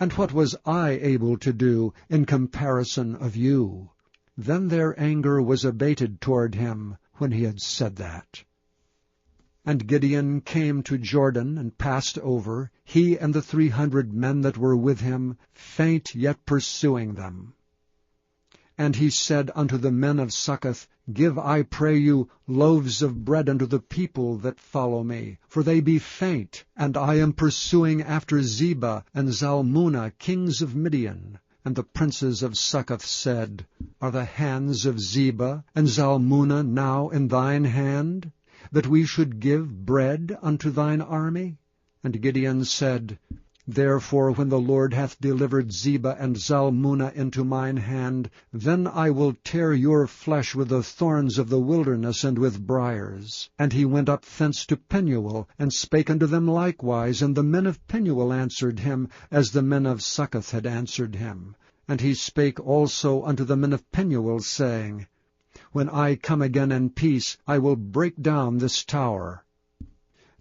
And what was I able to do in comparison of you? Then their anger was abated toward him when he had said that. And Gideon came to Jordan, and passed over, he and the 300 men that were with him, faint yet pursuing them. And he said unto the men of Succoth, Give, I pray you, loaves of bread unto the people that follow me, for they be faint, and I am pursuing after Zebah and Zalmunna, kings of Midian. And the princes of Succoth said, Are the hands of Zebah and Zalmunna now in thine hand, that we should give bread unto thine army? And Gideon said, Therefore when the Lord hath delivered Zebah and Zalmunna into mine hand, then I will tear your flesh with the thorns of the wilderness and with briars. And he went up thence to Penuel, and spake unto them likewise, and the men of Penuel answered him, as the men of Succoth had answered him. And he spake also unto the men of Penuel, saying, When I come again in peace, I will break down this tower.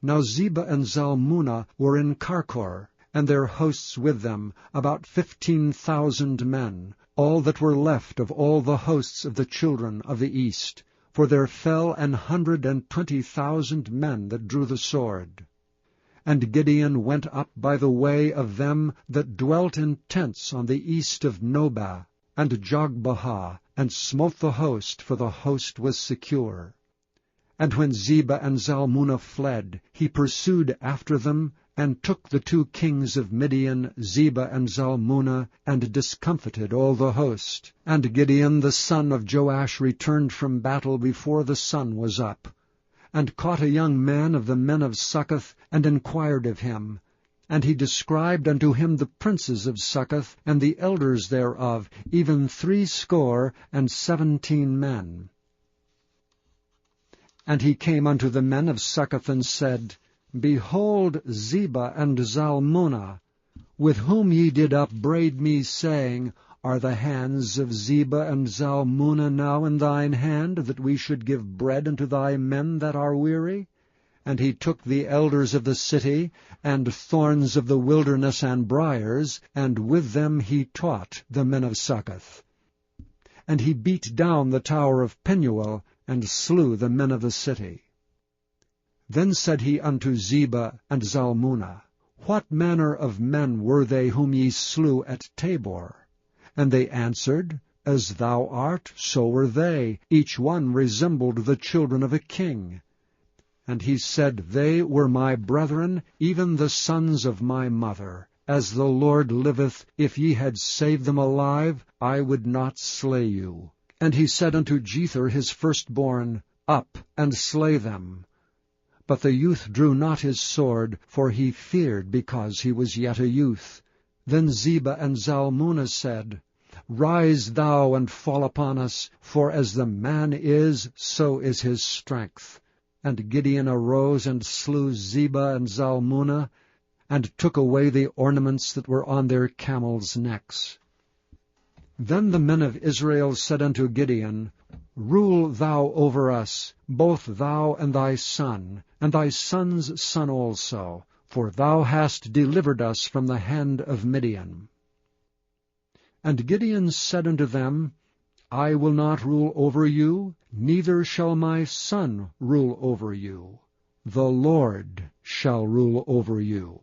Now Zebah and Zalmunna were in Karkor, and their hosts with them, about 15,000 men, all that were left of all the hosts of the children of the east. For there fell 120,000 men that drew the sword. And Gideon went up by the way of them that dwelt in tents on the east of Nobah and Jogbehah, and smote the host, for the host was secure. And when Zebah and Zalmunna fled, he pursued after them, and took the 2 kings of Midian, Zebah and Zalmunna, and discomfited all the host. And Gideon the son of Joash returned from battle before the sun was up, and caught a young man of the men of Succoth, and inquired of him. And he described unto him the princes of Succoth, and the elders thereof, even 70 men. And he came unto the men of Succoth, and said, Behold Zebah and Zalmunna, with whom ye did upbraid me, saying, Are the hands of Zebah and Zalmunna now in thine hand, that we should give bread unto thy men that are weary? And he took the elders of the city, and thorns of the wilderness and briars, and with them he taught the men of Succoth. And he beat down the tower of Penuel, and slew the men of the city. Then said he unto Zebah and Zalmunna, What manner of men were they whom ye slew at Tabor? And they answered, As thou art, so were they. Each one resembled the children of a king. And he said, They were my brethren, even the sons of my mother. As the Lord liveth, if ye had saved them alive, I would not slay you. And he said unto Jether his firstborn, Up, and slay them. But the youth drew not his sword, for he feared, because he was yet a youth. Then Zebah and Zalmunna said, Rise thou and fall upon us, for as the man is, so is his strength. And Gideon arose and slew Zebah and Zalmunna, and took away the ornaments that were on their camels' necks. Then the men of Israel said unto Gideon, Rule thou over us, both thou and thy son's son also, for thou hast delivered us from the hand of Midian. And Gideon said unto them, I will not rule over you, neither shall my son rule over you. The Lord shall rule over you.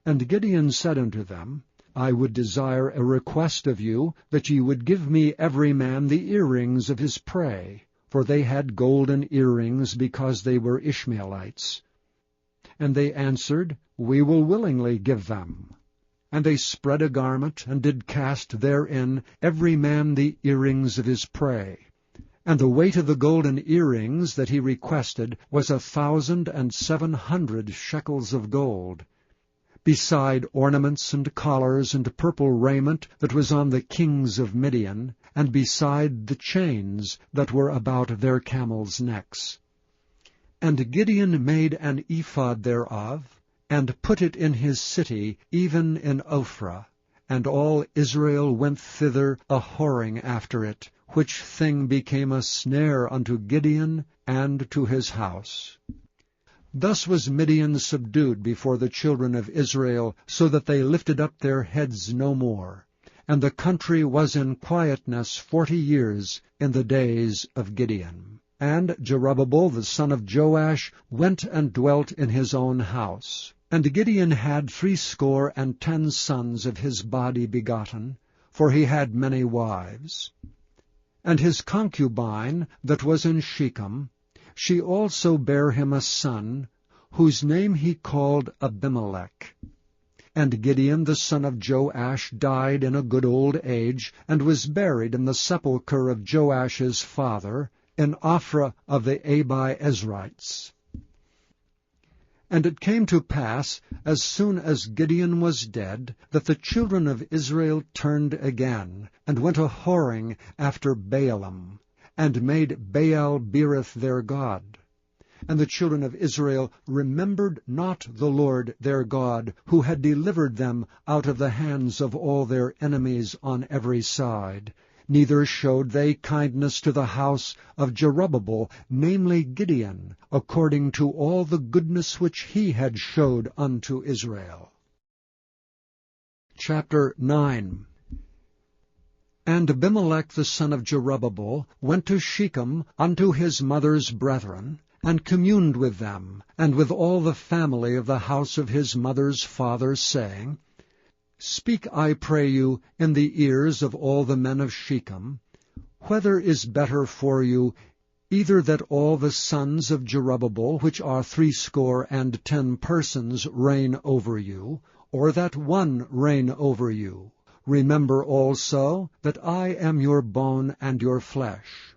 And Gideon said unto them, I would desire a request of you, that ye would give me every man the earrings of his prey, for they had golden earrings, because they were Ishmaelites. And they answered, We will willingly give them. And they spread a garment, and did cast therein every man the earrings of his prey. And the weight of the golden earrings that he requested was 1,700 shekels of gold, beside ornaments and collars and purple raiment that was on the kings of Midian, and beside the chains that were about their camels' necks. And Gideon made an ephod thereof, and put it in his city, even in Ophrah. And all Israel went thither a-whoring after it, which thing became a snare unto Gideon and to his house. Thus was Midian subdued before the children of Israel, so that they lifted up their heads no more. And the country was in quietness 40 years in the days of Gideon. And Jerubbaal the son of Joash went and dwelt in his own house. And Gideon had 70 sons of his body begotten, for he had many wives. And his concubine that was in Shechem, she also bare him a son, whose name he called Abimelech. And Gideon the son of Joash died in a good old age, and was buried in the sepulchre of Joash's father, in Ophrah of the Abiezrites. And it came to pass, as soon as Gideon was dead, that the children of Israel turned again, and went a-whoring after Baalim, and made Baal-berith their god. And the children of Israel remembered not the Lord their God, who had delivered them out of the hands of all their enemies on every side. Neither showed they kindness to the house of Jerubbaal, namely Gideon, according to all the goodness which he had showed unto Israel. Chapter 9. And Abimelech the son of Jerubbaal went to Shechem unto his mother's brethren, and communed with them, and with all the family of the house of his mother's father, saying, Speak, I pray you, in the ears of all the men of Shechem, whether is better for you, either that all the sons of Jerubbaal, which are 70 persons, reign over you, or that one reign over you. Remember also that I am your bone and your flesh.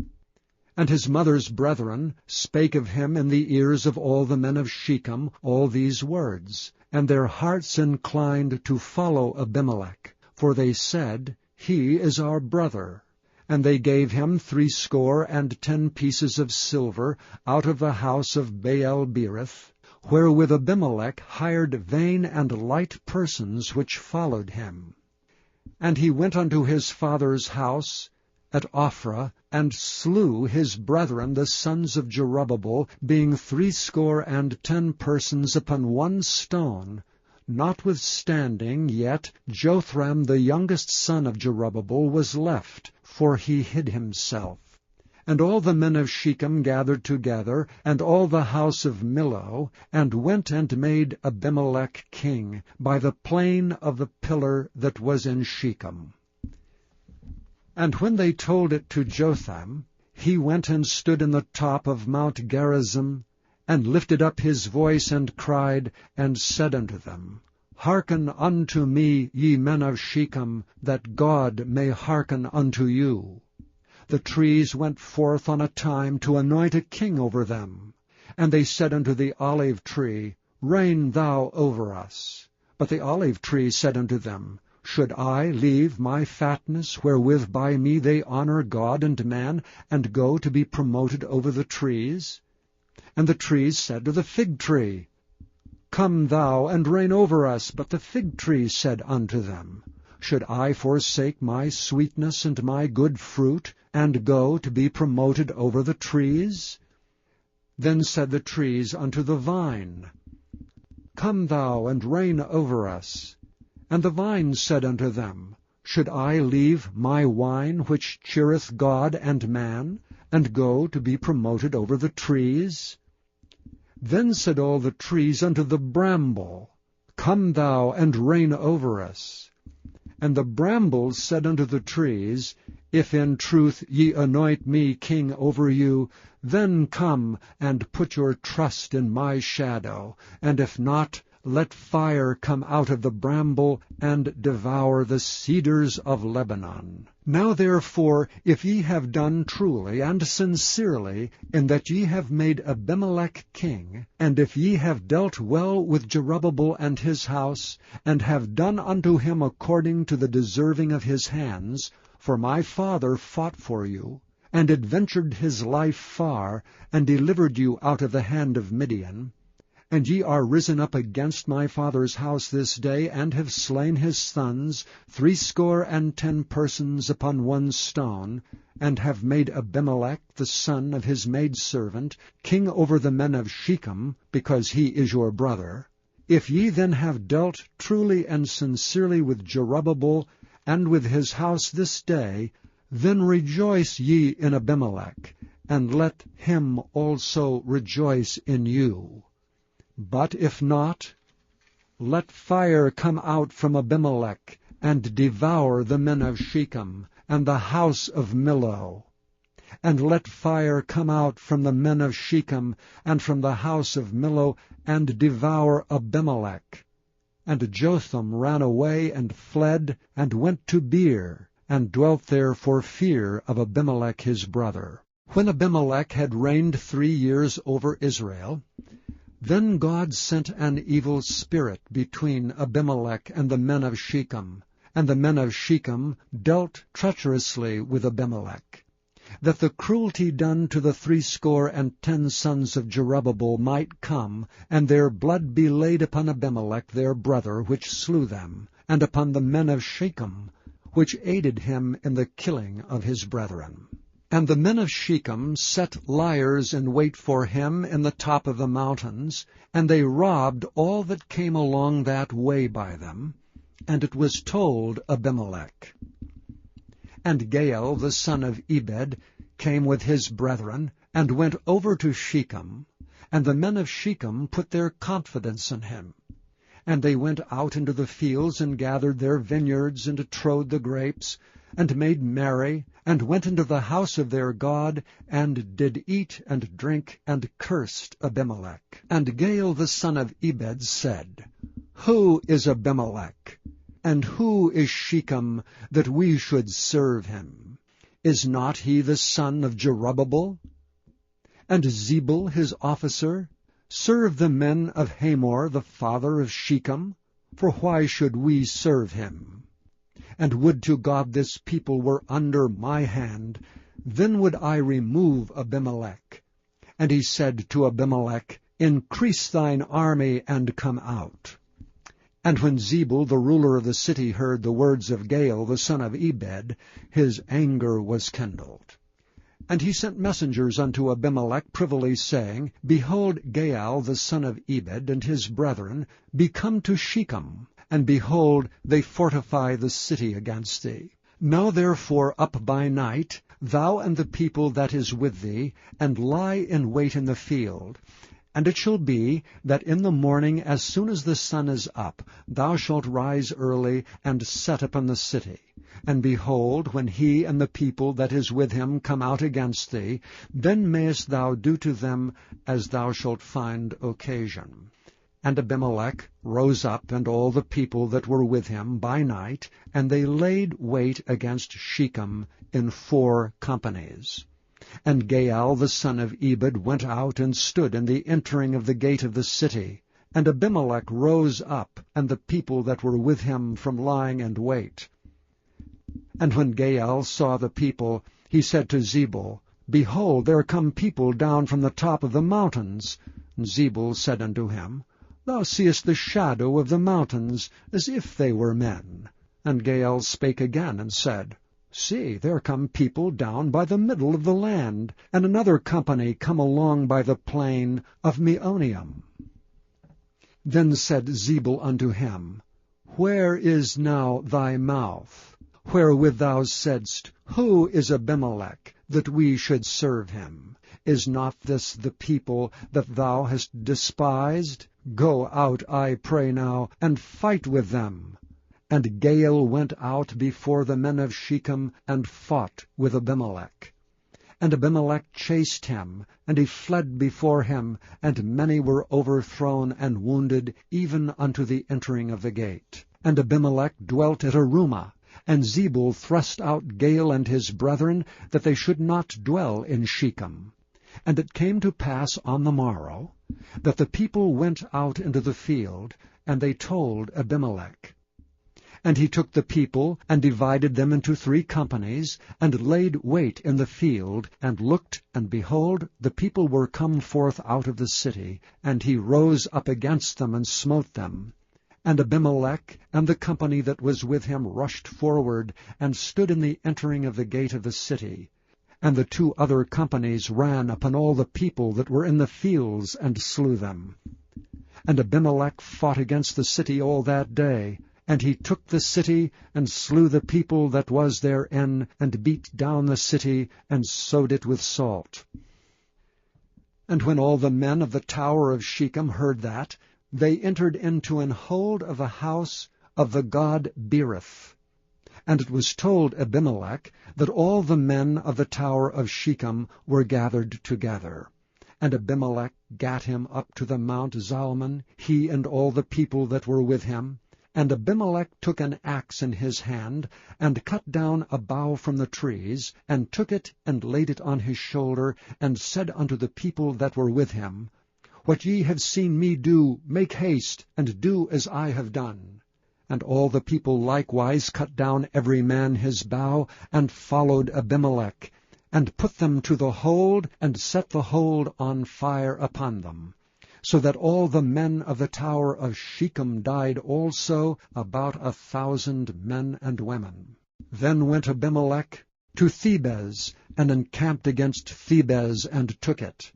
And his mother's brethren spake of him in the ears of all the men of Shechem all these words. And their hearts inclined to follow Abimelech, for they said, He is our brother. And they gave him 70 pieces of silver out of the house of Baal-berith, wherewith Abimelech hired vain and light persons which followed him. And he went unto his father's house at Ophrah, and slew his brethren the sons of Jerubbaal, being 70 persons upon one stone. Notwithstanding, yet Jotham the youngest son of Jerubbaal was left, for he hid himself. And all the men of Shechem gathered together, and all the house of Millo, and went and made Abimelech king, by the plain of the pillar that was in Shechem. And when they told it to Jotham, he went and stood in the top of Mount Gerizim, and lifted up his voice, and cried, and said unto them, Hearken unto me, ye men of Shechem, that God may hearken unto you. The trees went forth on a time to anoint a king over them. And they said unto the olive tree, Reign thou over us. But the olive tree said unto them, Should I leave my fatness, wherewith by me they honor God and man, and go to be promoted over the trees? And the trees said to the fig tree, Come thou and reign over us. But the fig tree said unto them, should I forsake my sweetness and my good fruit, and go to be promoted over the trees? Then said the trees unto the vine, Come thou and reign over us. And the vine said unto them, Should I leave my wine which cheereth God and man, and go to be promoted over the trees? Then said all the trees unto the bramble, Come thou and reign over us. And the brambles said unto the trees, If in truth ye anoint me king over you, then come and put your trust in my shadow, and if not, let fire come out of the bramble, and devour the cedars of Lebanon. Now therefore, if ye have done truly and sincerely, in that ye have made Abimelech king, and if ye have dealt well with Jerubbabel and his house, and have done unto him according to the deserving of his hands, for my father fought for you, and adventured his life far, and delivered you out of the hand of Midian, and ye are risen up against my father's house this day, and have slain his sons, 70 persons upon one stone, and have made Abimelech, the son of his maidservant, king over the men of Shechem, because he is your brother. If ye then have dealt truly and sincerely with Jerubbabel, and with his house this day, then rejoice ye in Abimelech, and let him also rejoice in you. But if not, let fire come out from Abimelech, and devour the men of Shechem, and the house of Millo. And let fire come out from the men of Shechem, and from the house of Millo, and devour Abimelech. And Jotham ran away, and fled, and went to Beer, and dwelt there for fear of Abimelech his brother. When Abimelech had reigned 3 years over Israel, then God sent an evil spirit between Abimelech and the men of Shechem, and the men of Shechem dealt treacherously with Abimelech, that the cruelty done to the 70 sons of Jerubbabel might come, and their blood be laid upon Abimelech their brother, which slew them, and upon the men of Shechem, which aided him in the killing of his brethren. And the men of Shechem set liers in wait for him in the top of the mountains, and they robbed all that came along that way by them. And it was told Abimelech. And Gaal the son of Ebed came with his brethren, and went over to Shechem, and the men of Shechem put their confidence in him. And they went out into the fields, and gathered their vineyards, and trode the grapes, and made merry, and went into the house of their God, and did eat and drink, and cursed Abimelech. And Gaal the son of Ebed said, Who is Abimelech? And who is Shechem, that we should serve him? Is not he the son of Jerubbabel? And Zebul his officer? Serve the men of Hamor the father of Shechem? For why should we serve him? And would to God this people were under my hand, then would I remove Abimelech. And he said to Abimelech, Increase thine army, and come out. And when Zebul the ruler of the city heard the words of Gaal the son of Ebed, his anger was kindled. And he sent messengers unto Abimelech privily, saying, Behold, Gaal the son of Ebed and his brethren be come to Shechem, and behold, they fortify the city against thee. Now therefore up by night, thou and the people that is with thee, and lie in wait in the field. And it shall be, that in the morning, as soon as the sun is up, thou shalt rise early, and set upon the city. And behold, when he and the people that is with him come out against thee, then mayest thou do to them as thou shalt find occasion. And Abimelech rose up, and all the people that were with him by night, and they laid wait against Shechem in 4 companies. And Gaal the son of Ebed went out and stood in the entering of the gate of the city. And Abimelech rose up, and the people that were with him from lying in wait. And when Gaal saw the people, he said to Zebul, Behold, there come people down from the top of the mountains. And Zebul said unto him, Thou seest the shadow of the mountains, as if they were men. And Gaal spake again, and said, See, there come people down by the middle of the land, and another company come along by the plain of Meonium. Then said Zebul unto him, Where is now thy mouth, wherewith thou saidst, Who is Abimelech, that we should serve him? Is not this the people that thou hast despised? Go out, I pray now, and fight with them. And Gaal went out before the men of Shechem, and fought with Abimelech. And Abimelech chased him, and he fled before him, and many were overthrown and wounded, even unto the entering of the gate. And Abimelech dwelt at Arumah, and Zebul thrust out Gaal and his brethren, that they should not dwell in Shechem. And it came to pass on the morrow, that the people went out into the field, and they told Abimelech. And he took the people, and divided them into 3 companies, and laid wait in the field, and looked, and behold, the people were come forth out of the city, and he rose up against them, and smote them. And Abimelech and the company that was with him rushed forward, and stood in the entering of the gate of the city. And the 2 other companies ran upon all the people that were in the fields, and slew them. And Abimelech fought against the city all that day, and he took the city, and slew the people that was therein, and beat down the city, and sowed it with salt. And when all the men of the tower of Shechem heard that, they entered into an hold of the house of the god Berith. And it was told Abimelech that all the men of the tower of Shechem were gathered together. And Abimelech gat him up to the Mount Zalmon, he and all the people that were with him. And Abimelech took an axe in his hand, and cut down a bough from the trees, and took it, and laid it on his shoulder, and said unto the people that were with him, What ye have seen me do, make haste, and do as I have done. And all the people likewise cut down every man his bough, and followed Abimelech, and put them to the hold, and set the hold on fire upon them. So that all the men of the tower of Shechem died also, about 1,000 men and women. Then went Abimelech to Thebez, and encamped against Thebez, and took it.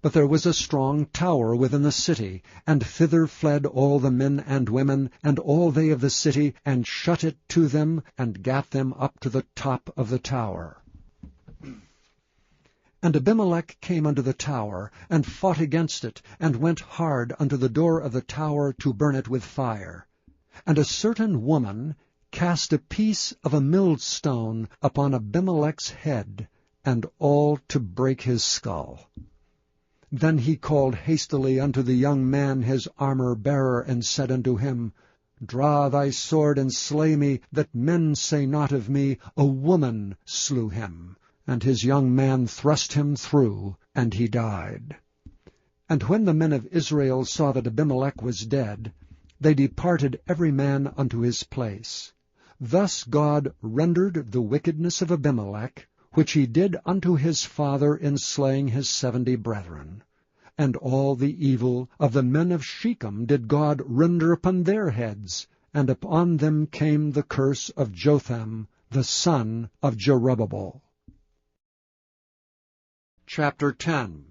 But there was a strong tower within the city, and thither fled all the men and women, and all they of the city, and shut it to them, and gat them up to the top of the tower. And Abimelech came unto the tower, and fought against it, and went hard unto the door of the tower to burn it with fire. And a certain woman cast a piece of a millstone upon Abimelech's head, and all to break his skull. Then he called hastily unto the young man his armor-bearer, and said unto him, Draw thy sword, and slay me, that men say not of me, A woman slew him. And his young man thrust him through, and he died. And when the men of Israel saw that Abimelech was dead, they departed every man unto his place. Thus God rendered the wickedness of Abimelech, which he did unto his father in slaying his 70 brethren. And all the evil of the men of Shechem did God render upon their heads, and upon them came the curse of Jotham, the son of Jerubbaal. Chapter 10.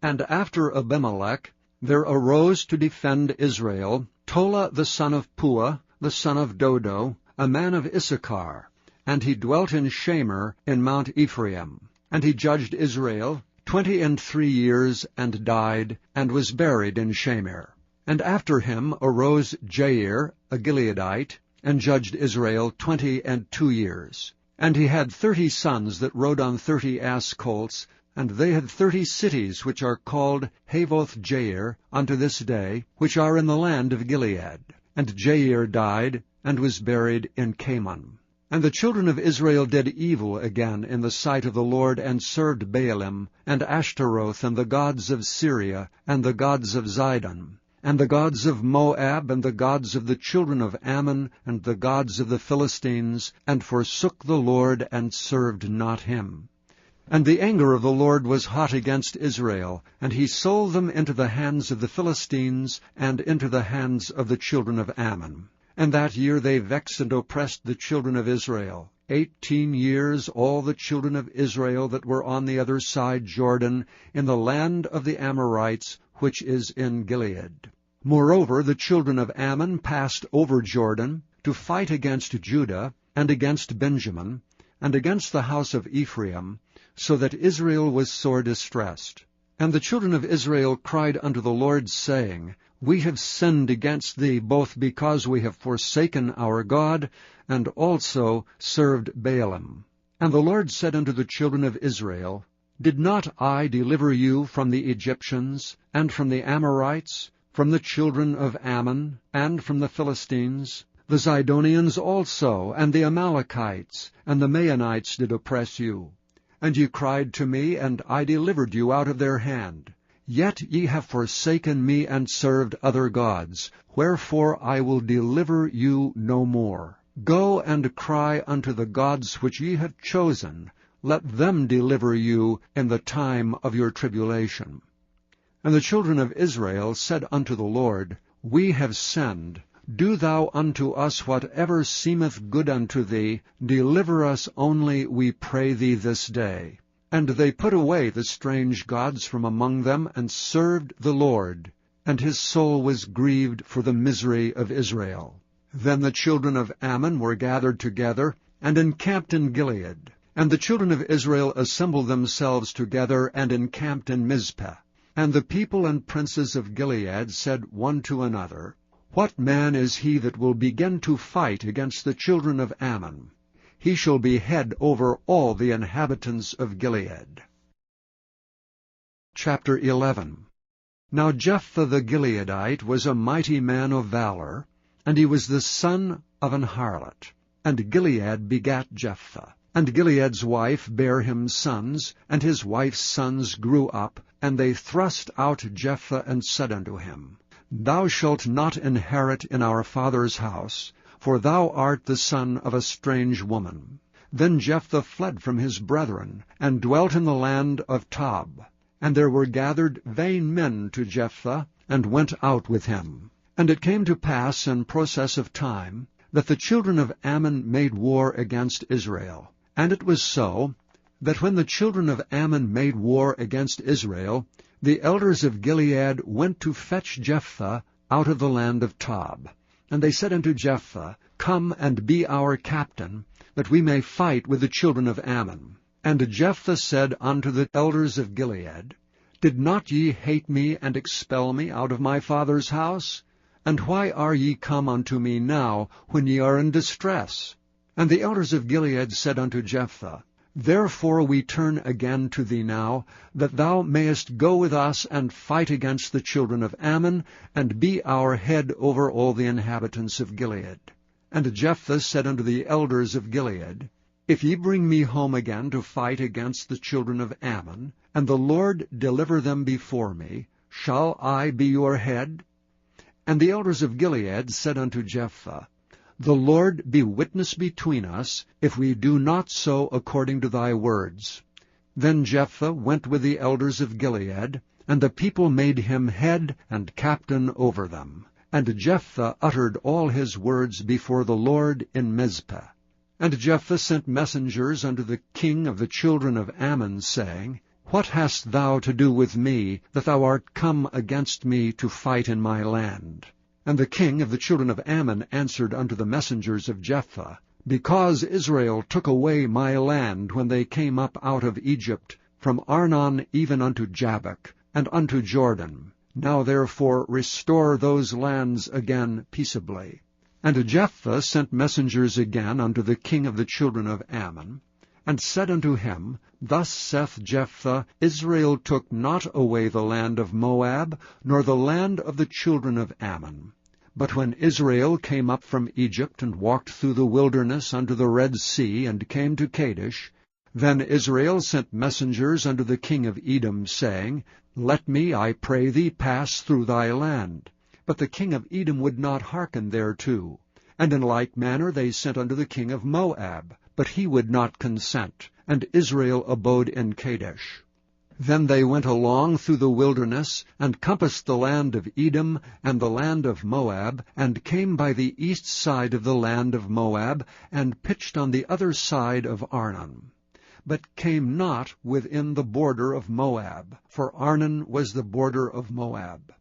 And after Abimelech there arose to defend Israel Tola the son of Puah, the son of Dodo, a man of Issachar, and he dwelt in Shamer in Mount Ephraim. And he judged Israel 23 years, and died, and was buried in Shamer. And after him arose Jair, a Gileadite, and judged Israel 22 years. And he had 30 sons that rode on 30 ass colts, and they had 30 cities which are called Havoth-Jair unto this day, which are in the land of Gilead. And Jair died, and was buried in Camon. And the children of Israel did evil again in the sight of the Lord, and served Baalim, and Ashtaroth, and the gods of Syria, and the gods of Zidon, and the gods of Moab, and the gods of the children of Ammon, and the gods of the Philistines, and forsook the Lord, and served not him. And the anger of the Lord was hot against Israel, and he sold them into the hands of the Philistines, and into the hands of the children of Ammon. And that year they vexed and oppressed the children of Israel. 18 years all the children of Israel that were on the other side Jordan, in the land of the Amorites, which is in Gilead. Moreover, the children of Ammon passed over Jordan to fight against Judah, and against Benjamin, and against the house of Ephraim, so that Israel was sore distressed. And the children of Israel cried unto the Lord, saying, We have sinned against thee, both because we have forsaken our God, and also served Baalim. And the Lord said unto the children of Israel, Did not I deliver you from the Egyptians, and from the Amorites, from the children of Ammon, and from the Philistines? The Zidonians also, and the Amalekites, and the Maonites did oppress you. And ye cried to me, and I delivered you out of their hand. Yet ye have forsaken me, and served other gods. Wherefore I will deliver you no more. Go and cry unto the gods which ye have chosen. Let them deliver you in the time of your tribulation. And the children of Israel said unto the Lord, We have sinned. Do thou unto us whatever seemeth good unto thee. Deliver us only, we pray thee, this day. And they put away the strange gods from among them, and served the Lord. And his soul was grieved for the misery of Israel. Then the children of Ammon were gathered together, and encamped in Gilead. And the children of Israel assembled themselves together, and encamped in Mizpeh. And the people and princes of Gilead said one to another, What man is he that will begin to fight against the children of Ammon? He shall be head over all the inhabitants of Gilead. Chapter 11. Now Jephthah the Gileadite was a mighty man of valor, and he was the son of an harlot. And Gilead begat Jephthah. And Gilead's wife bare him sons, and his wife's sons grew up, and they thrust out Jephthah, and said unto him, Thou shalt not inherit in our father's house, for thou art the son of a strange woman. Then Jephthah fled from his brethren, and dwelt in the land of Tob. And there were gathered vain men to Jephthah, and went out with him. And it came to pass in process of time, that the children of Ammon made war against Israel. And it was so, that when the children of Ammon made war against Israel, the elders of Gilead went to fetch Jephthah out of the land of Tob. And they said unto Jephthah, Come and be our captain, that we may fight with the children of Ammon. And Jephthah said unto the elders of Gilead, Did not ye hate me, and expel me out of my father's house? And why are ye come unto me now, when ye are in distress? And the elders of Gilead said unto Jephthah, Therefore we turn again to thee now, that thou mayest go with us and fight against the children of Ammon, and be our head over all the inhabitants of Gilead. And Jephthah said unto the elders of Gilead, If ye bring me home again to fight against the children of Ammon, and the Lord deliver them before me, shall I be your head? And the elders of Gilead said unto Jephthah, The Lord be witness between us, if we do not so according to thy words. Then Jephthah went with the elders of Gilead, and the people made him head and captain over them. And Jephthah uttered all his words before the Lord in Mizpeh. And Jephthah sent messengers unto the king of the children of Ammon, saying, What hast thou to do with me, that thou art come against me to fight in my land? And the king of the children of Ammon answered unto the messengers of Jephthah, Because Israel took away my land when they came up out of Egypt, from Arnon even unto Jabbok, and unto Jordan. Now therefore restore those lands again peaceably. And Jephthah sent messengers again unto the king of the children of Ammon, and said unto him, Thus saith Jephthah, Israel took not away the land of Moab, nor the land of the children of Ammon. But when Israel came up from Egypt, and walked through the wilderness unto the Red Sea, and came to Kadesh, then Israel sent messengers unto the king of Edom, saying, Let me, I pray thee, pass through thy land. But the king of Edom would not hearken thereto. And in like manner they sent unto the king of Moab, but he would not consent, and Israel abode in Kadesh. Then they went along through the wilderness, and compassed the land of Edom and the land of Moab, and came by the east side of the land of Moab, and pitched on the other side of Arnon, but came not within the border of Moab, for Arnon was the border of Moab.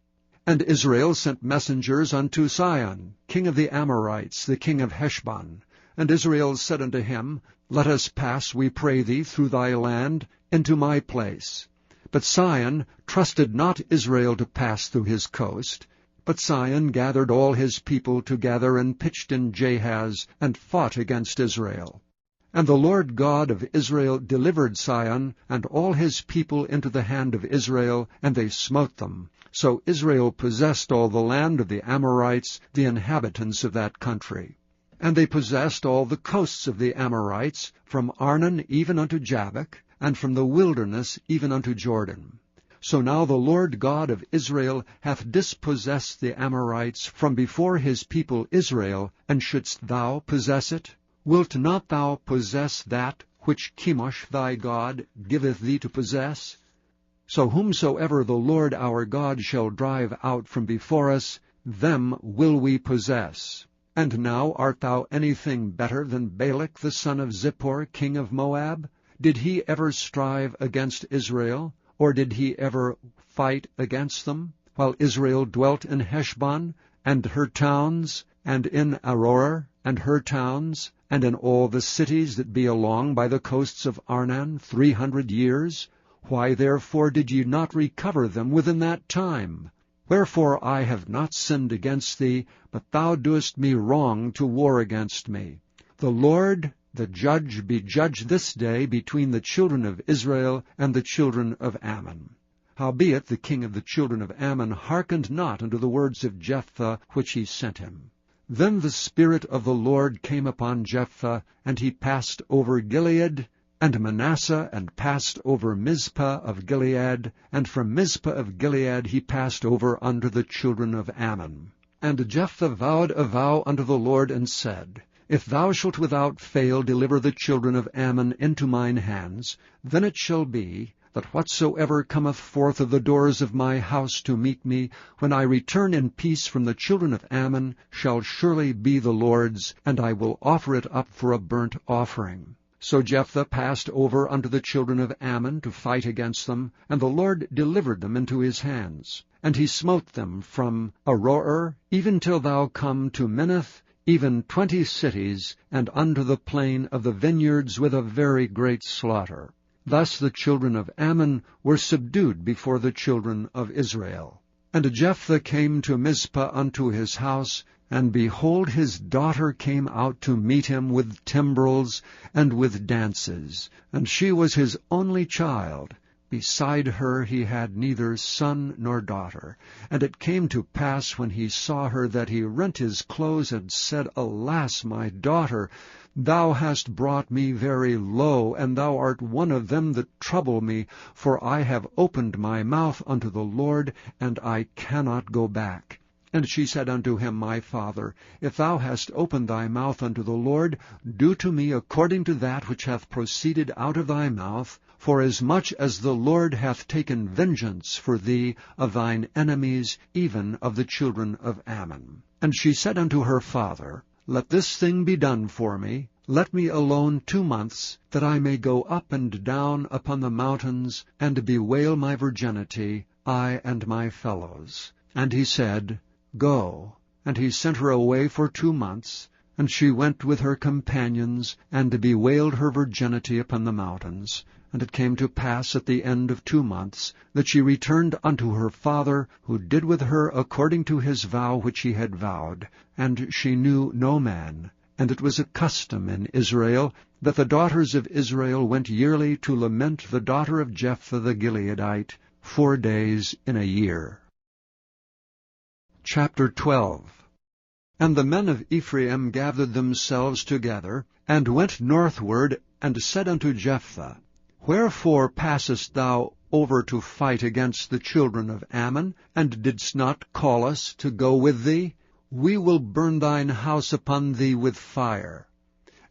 And Israel sent messengers unto Sihon, king of the Amorites, the king of Heshbon. And Israel said unto him, Let us pass, we pray thee, through thy land, into my place. But Sihon trusted not Israel to pass through his coast. But Sihon gathered all his people together, and pitched in Jahaz, and fought against Israel. And the Lord God of Israel delivered Sihon and all his people into the hand of Israel, and they smote them. So Israel possessed all the land of the Amorites, the inhabitants of that country. And they possessed all the coasts of the Amorites, from Arnon even unto Jabbok, and from the wilderness even unto Jordan. So now the Lord God of Israel hath dispossessed the Amorites from before his people Israel, and shouldst thou possess it? Wilt not thou possess that which Chemosh thy God giveth thee to possess? So whomsoever the Lord our God shall drive out from before us, them will we possess. And now art thou anything better than Balak the son of Zippor, king of Moab? Did he ever strive against Israel, or did he ever fight against them, while Israel dwelt in Heshbon, and her towns, and in Aroer, and her towns, and in all the cities that be along by the coasts of Arnon 300 years? Why therefore did ye not recover them within that time? Wherefore I have not sinned against thee, but thou doest me wrong to war against me. The Lord, the judge, be judged this day between the children of Israel and the children of Ammon. Howbeit the king of the children of Ammon hearkened not unto the words of Jephthah which he sent him. Then the Spirit of the Lord came upon Jephthah, and he passed over Gilead, and Manasseh, and passed over Mizpah of Gilead, and from Mizpah of Gilead he passed over unto the children of Ammon. And Jephthah vowed a vow unto the Lord, and said, If thou shalt without fail deliver the children of Ammon into mine hands, then it shall be, that whatsoever cometh forth of the doors of my house to meet me, when I return in peace from the children of Ammon, shall surely be the Lord's, and I will offer it up for a burnt offering. So Jephthah passed over unto the children of Ammon to fight against them, and the Lord delivered them into his hands. And he smote them from Aroer, even till thou come to Minnith, even 20 cities, and unto the plain of the vineyards with a very great slaughter. Thus the children of Ammon were subdued before the children of Israel. And Jephthah came to Mizpah unto his house, and behold, his daughter came out to meet him with timbrels and with dances, and she was his only child. Beside her he had neither son nor daughter. And it came to pass, when he saw her, that he rent his clothes, and said, Alas, my daughter, thou hast brought me very low, and thou art one of them that trouble me, for I have opened my mouth unto the Lord, and I cannot go back. And she said unto him, My father, if thou hast opened thy mouth unto the Lord, do to me according to that which hath proceeded out of thy mouth, forasmuch as the Lord hath taken vengeance for thee of thine enemies, even of the children of Ammon. And she said unto her father, Let this thing be done for me. Let me alone 2 months, that I may go up and down upon the mountains, and bewail my virginity, I and my fellows. And he said, Go. And he sent her away for 2 months, and she went with her companions, and bewailed her virginity upon the mountains. And it came to pass at the end of 2 months, that she returned unto her father, who did with her according to his vow which he had vowed. And she knew no man. And it was a custom in Israel, that the daughters of Israel went yearly to lament the daughter of Jephthah the Gileadite 4 days in a year. Chapter 12. And the men of Ephraim gathered themselves together, and went northward, and said unto Jephthah, Wherefore passest thou over to fight against the children of Ammon, and didst not call us to go with thee? We will burn thine house upon thee with fire.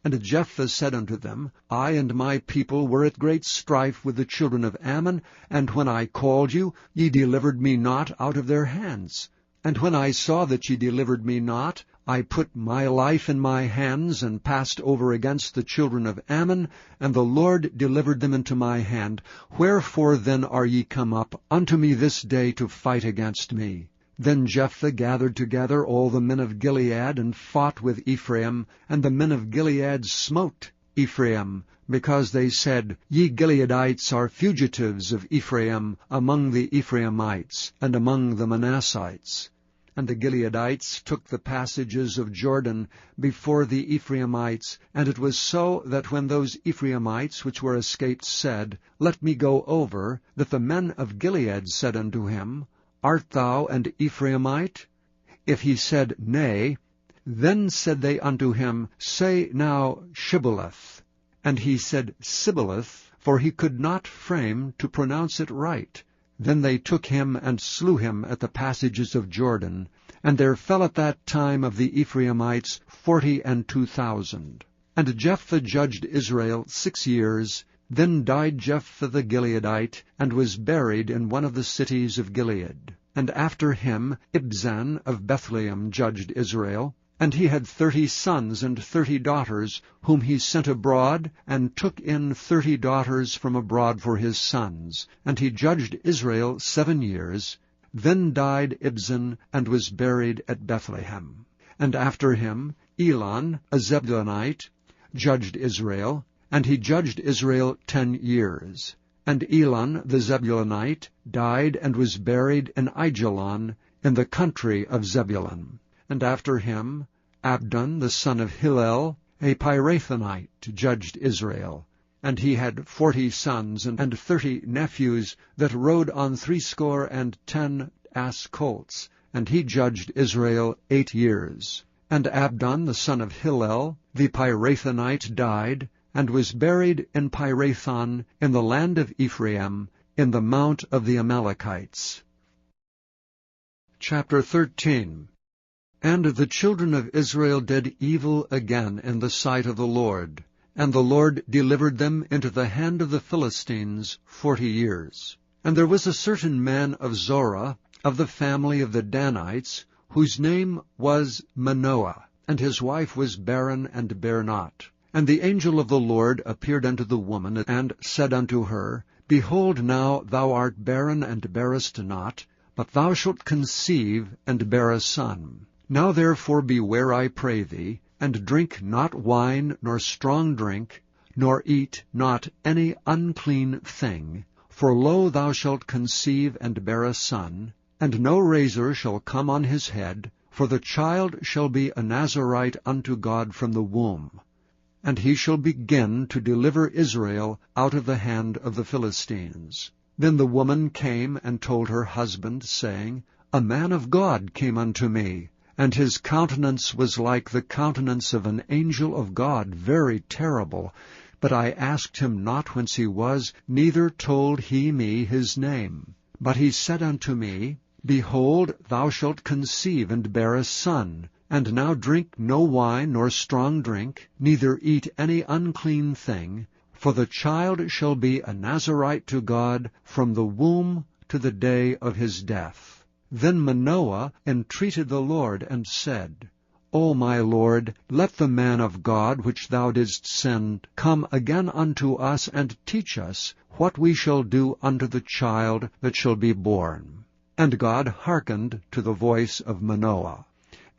And Jephthah said unto them, I and my people were at great strife with the children of Ammon, and when I called you, ye delivered me not out of their hands. And when I saw that ye delivered me not, I put my life in my hands, and passed over against the children of Ammon, and the Lord delivered them into my hand. Wherefore then are ye come up unto me this day to fight against me? Then Jephthah gathered together all the men of Gilead, and fought with Ephraim, and the men of Gilead smote Ephraim, because they said, Ye Gileadites are fugitives of Ephraim among the Ephraimites, and among the Manassites. And the Gileadites took the passages of Jordan before the Ephraimites. And it was so that when those Ephraimites which were escaped said, Let me go over, that the men of Gilead said unto him, Art thou an Ephraimite? If he said, Nay, then said they unto him, Say now Shibboleth. And he said Sibboleth, for he could not frame to pronounce it right. Then they took him and slew him at the passages of Jordan. And there fell at that time of the Ephraimites 42,000. And Jephthah judged Israel 6 years. Then died Jephthah the Gileadite, and was buried in one of the cities of Gilead. And after him Ibzan of Bethlehem judged Israel. And he had 30 sons and 30 daughters, whom he sent abroad, and took in 30 daughters from abroad for his sons. And he judged Israel 7 years. Then died Ibzan, and was buried at Bethlehem. And after him Elon, a Zebulunite, judged Israel. And he judged Israel 10 years. And Elon the Zebulunite died, and was buried in Aijalon, in the country of Zebulun. And after him Abdon the son of Hillel, a Pirathonite, judged Israel. And he had 40 sons and 30 nephews that rode on 70 ass colts. And he judged Israel 8 years. And Abdon the son of Hillel, the Pirathonite, died, and was buried in Pirathon, in the land of Ephraim, in the mount of the Amalekites. Chapter 13. And the children of Israel did evil again in the sight of the Lord, and the Lord delivered them into the hand of the Philistines 40 years. And there was a certain man of Zorah, of the family of the Danites, whose name was Manoah, and his wife was barren and bare not. And the angel of the Lord appeared unto the woman, and said unto her, Behold, now thou art barren and bearest not, but thou shalt conceive and bear a son. Now therefore beware, I pray thee, and drink not wine nor strong drink, nor eat not any unclean thing. For lo, thou shalt conceive and bear a son, and no razor shall come on his head, for the child shall be a Nazarite unto God from the womb. And he shall begin to deliver Israel out of the hand of the Philistines. Then the woman came and told her husband, saying, A man of God came unto me, and his countenance was like the countenance of an angel of God, very terrible. But I asked him not whence he was, neither told he me his name. But he said unto me, Behold, thou shalt conceive and bear a son. And now drink no wine nor strong drink, neither eat any unclean thing, for the child shall be a Nazarite to God from the womb to the day of his death. Then Manoah entreated the Lord, and said, O my Lord, let the man of God which thou didst send come again unto us, and teach us what we shall do unto the child that shall be born. And God hearkened to the voice of Manoah.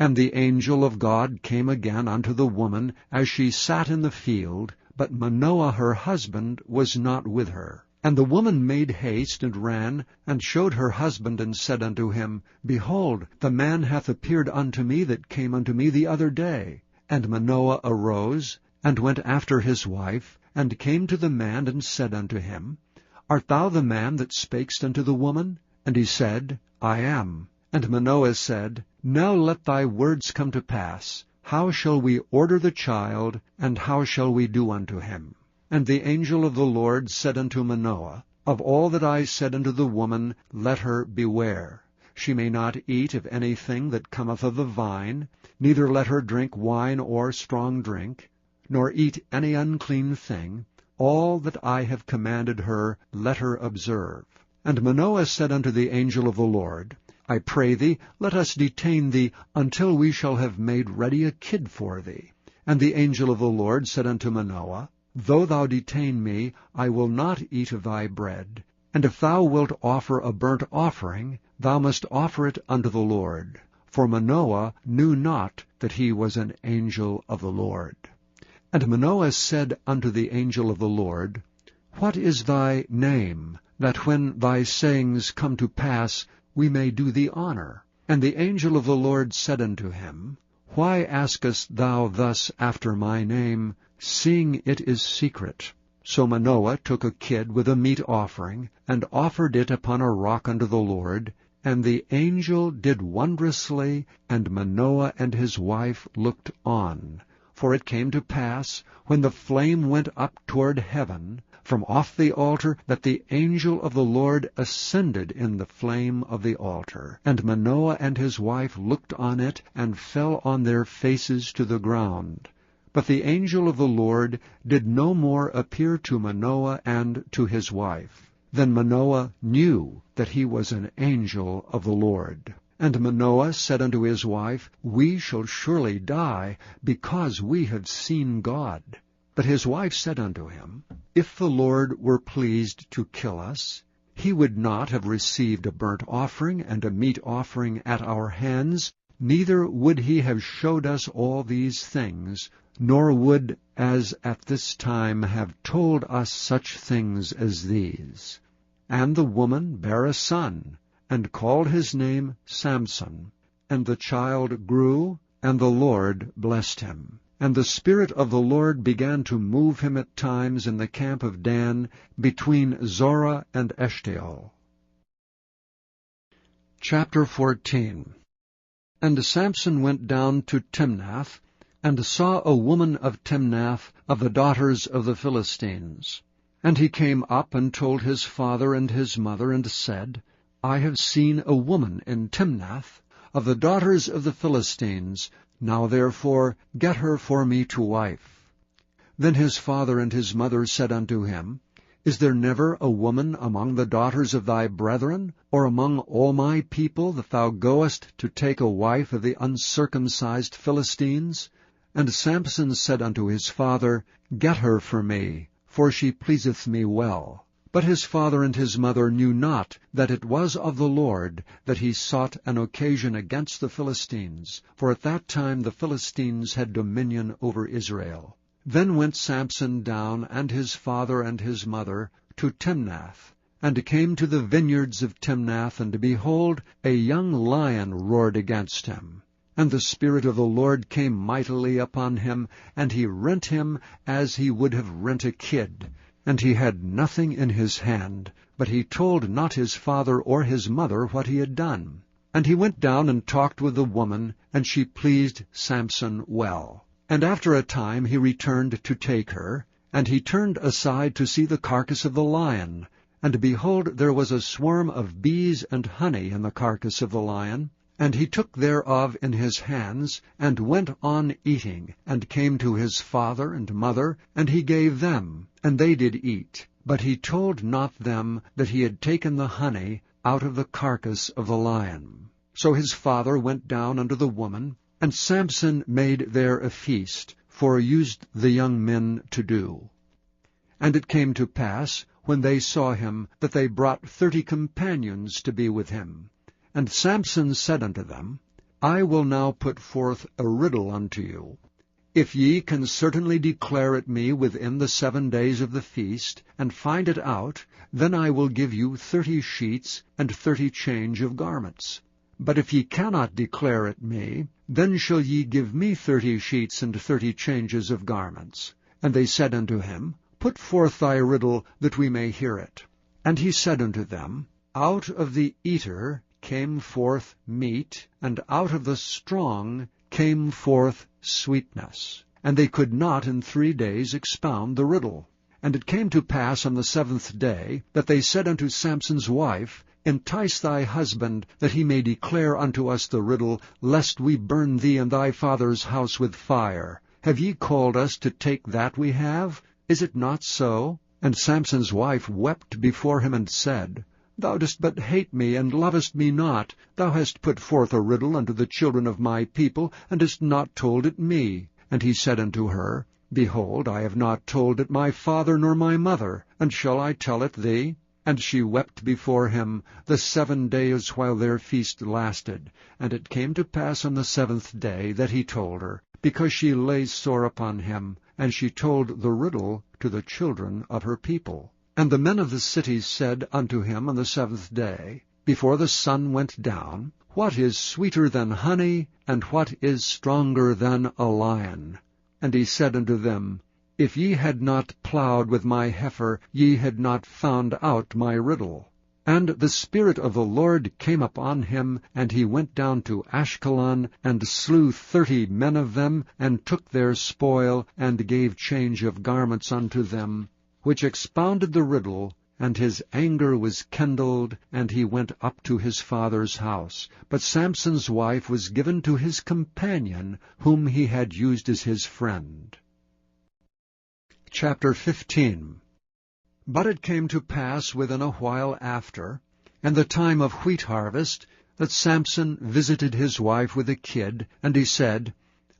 And the angel of God came again unto the woman as she sat in the field, but Manoah her husband was not with her. And the woman made haste, and ran, and showed her husband, and said unto him, Behold, the man hath appeared unto me that came unto me the other day. And Manoah arose, and went after his wife, and came to the man, and said unto him, Art thou the man that spakest unto the woman? And he said, I am. And Manoah said, Now let thy words come to pass. How shall we order the child, and how shall we do unto him? And the angel of the Lord said unto Manoah, Of all that I said unto the woman, let her beware. She may not eat of anything that cometh of the vine, neither let her drink wine or strong drink, nor eat any unclean thing. All that I have commanded her, let her observe. And Manoah said unto the angel of the Lord, I pray thee, let us detain thee until we shall have made ready a kid for thee. And the angel of the Lord said unto Manoah, Though thou detain me, I will not eat of thy bread. And if thou wilt offer a burnt offering, thou must offer it unto the Lord. For Manoah knew not that he was an angel of the Lord. And Manoah said unto the angel of the Lord, What is thy name, that when thy sayings come to pass, we may do thee honor? And the angel of the Lord said unto him, Why askest thou thus after my name, seeing it is secret? So Manoah took a kid with a meat offering, and offered it upon a rock unto the Lord. And the angel did wondrously, and Manoah and his wife looked on. For it came to pass, when the flame went up toward heaven, from off the altar, that the angel of the Lord ascended in the flame of the altar. And Manoah and his wife looked on it, and fell on their faces to the ground. But the angel of the Lord did no more appear to Manoah and to his wife. Then Manoah knew that he was an angel of the Lord. And Manoah said unto his wife, We shall surely die, because we have seen God. But his wife said unto him, If the Lord were pleased to kill us, he would not have received a burnt offering and a meat offering at our hands, neither would he have showed us all these things, nor would as at this time have told us such things as these. And the woman bare a son, and called his name Samson. And the child grew, and the Lord blessed him. And the Spirit of the Lord began to move him at times in the camp of Dan, between Zorah and Eshtaol. Chapter 14. And Samson went down to Timnath, and saw a woman of Timnath, of the daughters of the Philistines. And he came up and told his father and his mother, and said, I have seen a woman in Timnath, of the daughters of the Philistines. Now therefore get her for me to wife. Then his father and his mother said unto him, Is there never a woman among the daughters of thy brethren, or among all my people, that thou goest to take a wife of the uncircumcised Philistines? And Samson said unto his father, Get her for me, for she pleaseth me well. But his father and his mother knew not that it was of the Lord that he sought an occasion against the Philistines, for at that time the Philistines had dominion over Israel. Then went Samson down, and his father and his mother, to Timnath, and came to the vineyards of Timnath, and behold, a young lion roared against him. And the Spirit of the Lord came mightily upon him, and he rent him as he would have rent a kid. And he had nothing in his hand, but he told not his father or his mother what he had done. And he went down and talked with the woman, and she pleased Samson well. And after a time he returned to take her, and he turned aside to see the carcass of the lion. And behold, there was a swarm of bees and honey in the carcass of the lion. And he took thereof in his hands, and went on eating, and came to his father and mother, and he gave them, and they did eat. But he told not them that he had taken the honey out of the carcass of the lion. So his father went down unto the woman, and Samson made there a feast, for used the young men to do. And it came to pass, when they saw him, that they brought 30 companions to be with him. And Samson said unto them, I will now put forth a riddle unto you. If ye can certainly declare it me within the 7 days of the feast, and find it out, then I will give you 30 sheets and 30 change of garments. But if ye cannot declare it me, then shall ye give me 30 sheets and 30 changes of garments. And they said unto him, Put forth thy riddle, that we may hear it. And he said unto them, Out of the eater came forth meat, and out of the strong came forth sweetness. And they could not in 3 days expound the riddle. And it came to pass on the 7th day, that they said unto Samson's wife, Entice thy husband, that he may declare unto us the riddle, lest we burn thee and thy father's house with fire. Have ye called us to take that we have? Is it not so? And Samson's wife wept before him, and said, Thou dost but hate me, and lovest me not. Thou hast put forth a riddle unto the children of my people, and hast not told it me. And he said unto her, Behold, I have not told it my father nor my mother, and shall I tell it thee? And she wept before him the 7 days while their feast lasted. And it came to pass on the 7th day that he told her, because she lay sore upon him, and she told the riddle to the children of her people. And the men of the city said unto him on the 7th day, before the sun went down, What is sweeter than honey, and what is stronger than a lion? And he said unto them, If ye had not plowed with my heifer, ye had not found out my riddle. And the Spirit of the Lord came upon him, and he went down to Ashkelon, and slew 30 men of them, and took their spoil, and gave change of garments unto them, which expounded the riddle. And his anger was kindled, and he went up to his father's house. But Samson's wife was given to his companion, whom he had used as his friend. Chapter 15. But it came to pass within a while after, and the time of wheat harvest, that Samson visited his wife with a kid, and he said,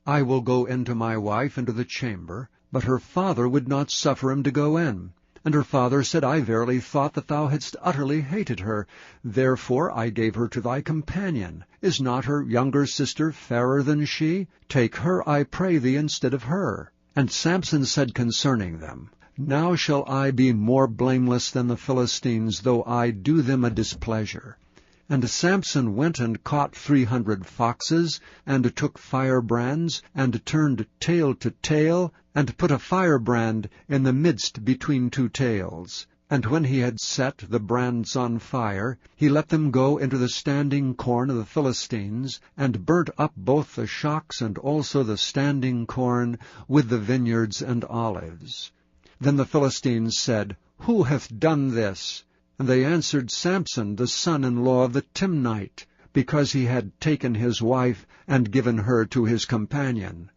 I will go in to my wife into the chamber. But her father would not suffer him to go in. And her father said, I verily thought that thou hadst utterly hated her. Therefore I gave her to thy companion. Is not her younger sister fairer than she? Take her, I pray thee, instead of her. And Samson said concerning them, Now shall I be more blameless than the Philistines, though I do them a displeasure. And Samson went and caught 300 foxes, and took firebrands, and turned tail to tail, and put a firebrand in the midst between 2 tails. And when he had set the brands on fire, he let them go into the standing corn of the Philistines, and burnt up both the shocks and also the standing corn, with the vineyards and olives. Then the Philistines said, Who hath done this? And they answered, Samson, the son-in-law of the Timnite, because he had taken his wife, and given her to his companion.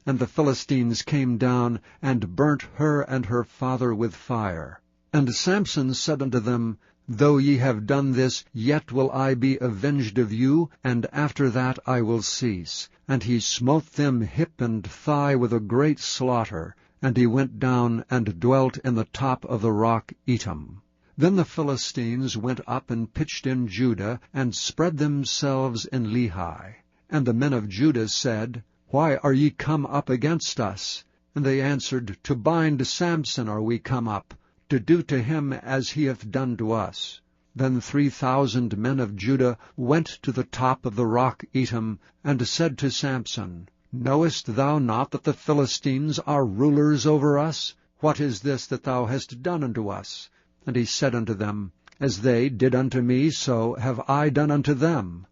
And the Philistines came down, and burnt her and her father with fire. And Samson said unto them, Though ye have done this, yet will I be avenged of you, and after that I will cease. And he smote them hip and thigh with a great slaughter. And he went down and dwelt in the top of the rock Etam. Then the Philistines went up and pitched in Judah, and spread themselves in Lehi. And the men of Judah said, Why are ye come up against us? And they answered, To bind Samson are we come up, to do to him as he hath done to us. Then 3,000 men of Judah went to the top of the rock Etam, and said to Samson, Knowest thou not that the Philistines are rulers over us? What is this that thou hast done unto us? And he said unto them, As they did unto me, so have I done unto them.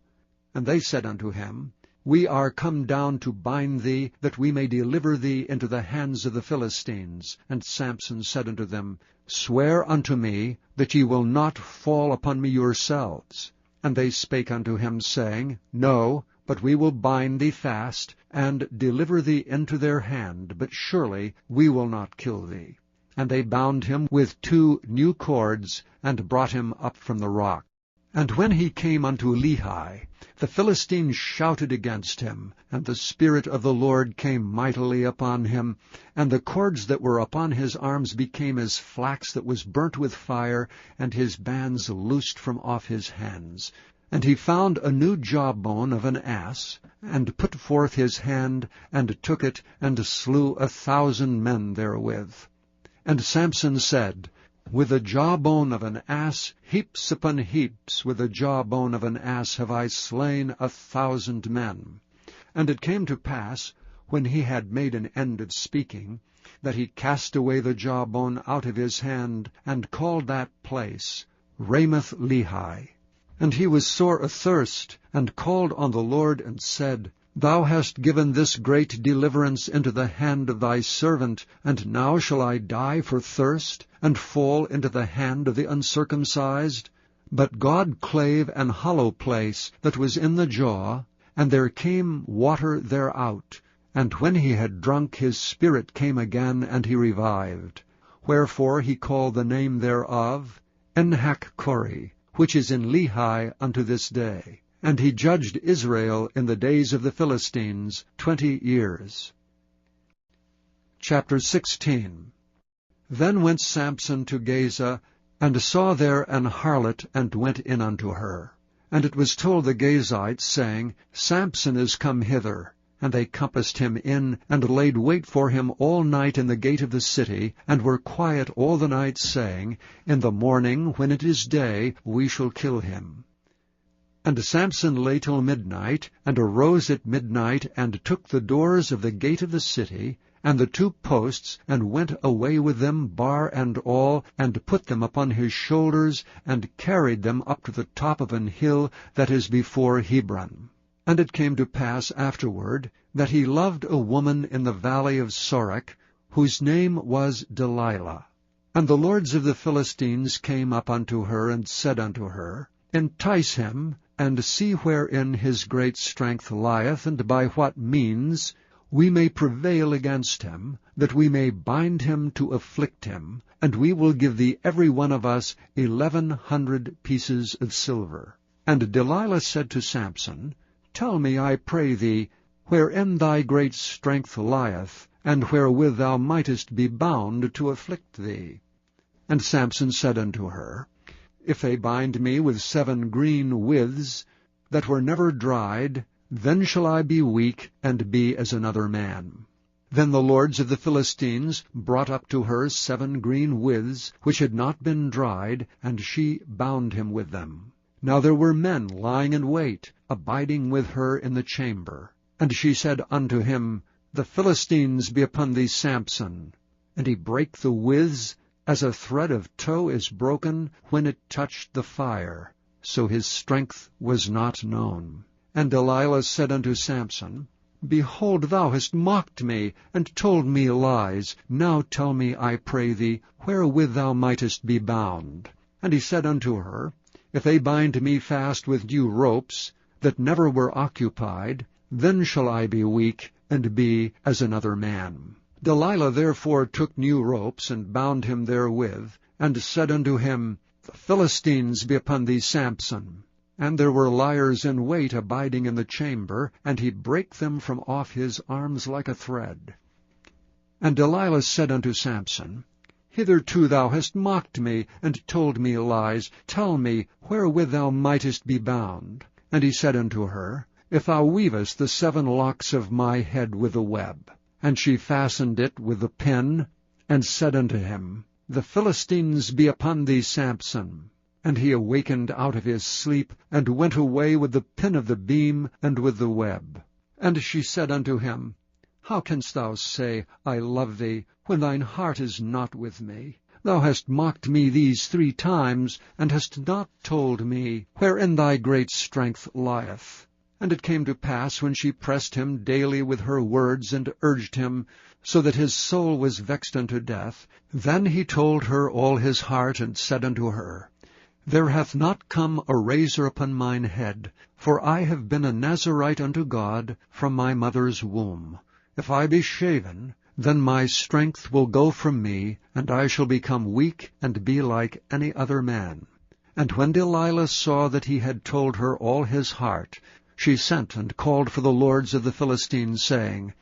And they said unto him, We are come down to bind thee, that we may deliver thee into the hands of the Philistines. And Samson said unto them, Swear unto me that ye will not fall upon me yourselves. And they spake unto him, saying, No, but we will bind thee fast, and deliver thee into their hand, but surely we will not kill thee. And they bound him with 2 new cords, and brought him up from the rock. And when he came unto Lehi, the Philistines shouted against him, and the Spirit of the Lord came mightily upon him, and the cords that were upon his arms became as flax that was burnt with fire, and his bands loosed from off his hands. And he found a new jawbone of an ass, and put forth his hand, and took it, and slew 1,000 men therewith. And Samson said, With the jawbone of an ass, heaps upon heaps, with the jawbone of an ass have I slain 1,000 men. And it came to pass, when he had made an end of speaking, that he cast away the jawbone out of his hand, and called that place Ramoth Lehi. And he was sore athirst, and called on the Lord, and said, Thou hast given this great deliverance into the hand of thy servant, and now shall I die for thirst, and fall into the hand of the uncircumcised? But God clave an hollow place that was in the jaw, and there came water thereout, And when he had drunk, his spirit came again, and he revived. Wherefore he called the name thereof Enhakkore, which is in Lehi unto this day. And he judged Israel in the days of the Philistines 20 years. Chapter 16. Then went Samson to Gaza, and saw there an harlot, and went in unto her. And it was told the Gazites, saying, Samson is come hither. And they compassed him in, and laid wait for him all night in the gate of the city, and were quiet all the night, saying, In the morning, when it is day, we shall kill him. And Samson lay till midnight, and arose at midnight, and took the doors of the gate of the city, and the 2 posts, and went away with them, bar and all, and put them upon his shoulders, and carried them up to the top of an hill that is before Hebron. And it came to pass afterward, that he loved a woman in the valley of Sorek, whose name was Delilah. And the lords of the Philistines came up unto her, and said unto her, Entice him, and see wherein his great strength lieth, and by what means we may prevail against him, that we may bind him to afflict him, and we will give thee every one of us 1,100 pieces of silver. And Delilah said to Samson, Tell me, I pray thee, wherein thy great strength lieth, and wherewith thou mightest be bound to afflict thee. And Samson said unto her, If they bind me with 7 green withs, that were never dried, then shall I be weak, and be as another man. Then the lords of the Philistines brought up to her 7 green withs, which had not been dried, and she bound him with them. Now there were men lying in wait, abiding with her in the chamber. And she said unto him, The Philistines be upon thee, Samson. And he brake the withs, as a thread of tow is broken when it touched the fire. So his strength was not known. And Delilah said unto Samson, Behold, thou hast mocked me, and told me lies. Now tell me, I pray thee, wherewith thou mightest be bound. And he said unto her, If they bind me fast with new ropes, that never were occupied, then shall I be weak, and be as another man. Delilah therefore took new ropes, and bound him therewith, and said unto him, The Philistines be upon thee, Samson. And there were liers in wait abiding in the chamber, and he brake them from off his arms like a thread. And Delilah said unto Samson, Hitherto thou hast mocked me, and told me lies. Tell me, wherewith thou mightest be bound. And he said unto her, If thou weavest the 7 locks of my head with a web. And she fastened it with the pin, and said unto him, The Philistines be upon thee, Samson. And he awakened out of his sleep, and went away with the pin of the beam, and with the web. And she said unto him, How canst thou say, I love thee, when thine heart is not with me? Thou hast mocked me these 3 times, and hast not told me wherein thy great strength lieth. And it came to pass, when she pressed him daily with her words, and urged him, so that his soul was vexed unto death, then he told her all his heart, and said unto her, There hath not come a razor upon mine head, for I have been a Nazarite unto God from my mother's womb. If I be shaven, then my strength will go from me, and I shall become weak, and be like any other man. And when Delilah saw that he had told her all his heart, she sent and called for the lords of the Philistines, saying,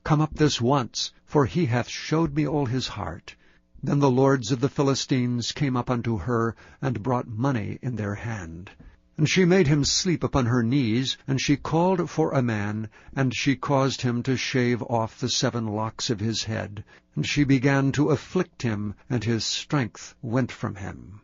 Come up this once, for he hath showed me all his heart. Then the lords of the Philistines came up unto her, and brought money in their hand. And she made him sleep upon her knees, and she called for a man, and she caused him to shave off the 7 locks of his head. And she began to afflict him, and his strength went from him.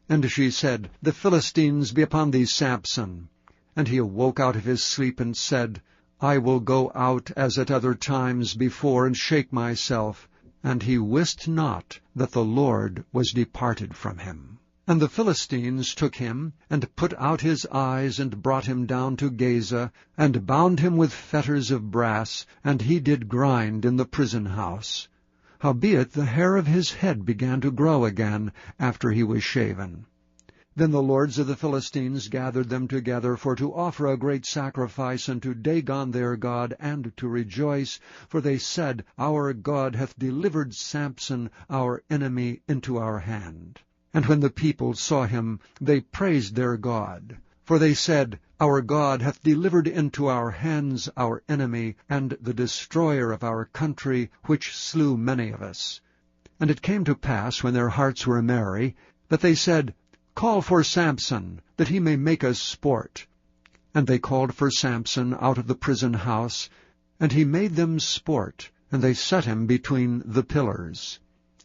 And she said, The Philistines be upon thee, Samson. And he awoke out of his sleep, and said, I will go out as at other times before, and shake myself. And he wist not that the Lord was departed from him. And the Philistines took him, and put out his eyes, and brought him down to Gaza, and bound him with fetters of brass, and he did grind in the prison house. Howbeit the hair of his head began to grow again, after he was shaven. Then the lords of the Philistines gathered them together for to offer a great sacrifice unto Dagon their god, and to rejoice, for they said, Our God hath delivered Samson our enemy into our hand. And when the people saw him, they praised their God. For they said, Our God hath delivered into our hands our enemy, and the destroyer of our country, which slew many of us. And it came to pass, when their hearts were merry, that they said, Call for Samson, that he may make us sport. And they called for Samson out of the prison house, and he made them sport, and they set him between the pillars.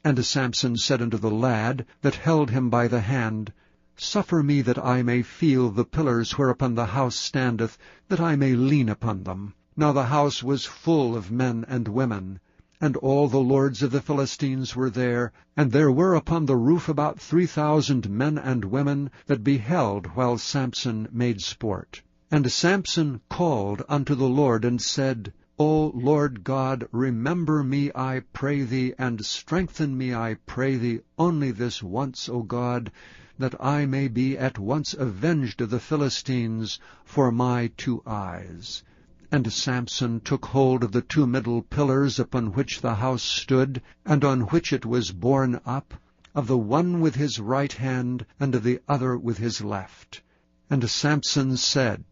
And Samson said unto the lad that held him by the hand, Suffer me that I may feel the pillars whereupon the house standeth, that I may lean upon them. Now the house was full of men and women, and all the lords of the Philistines were there, and there were upon the roof about 3,000 men and women that beheld while Samson made sport. And Samson called unto the Lord, and said, O Lord God, remember me, I pray thee, and strengthen me, I pray thee, only this once, O God, that I may be at once avenged of the Philistines for my 2 eyes. And Samson took hold of the 2 middle pillars upon which the house stood, and on which it was borne up, of the one with his right hand, and of the other with his left. And Samson said,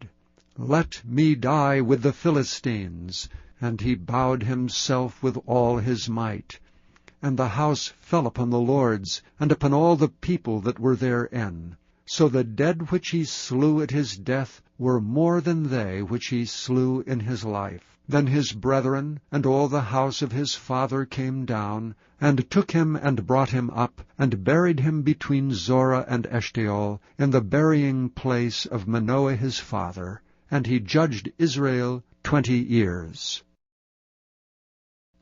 Let me die with the Philistines. And he bowed himself with all his might. And the house fell upon the lords, and upon all the people that were therein. So the dead which he slew at his death were more than they which he slew in his life. Then his brethren and all the house of his father came down, and took him and brought him up, and buried him between Zorah and Eshtaol, in the burying place of Manoah his father. And he judged Israel 20 years.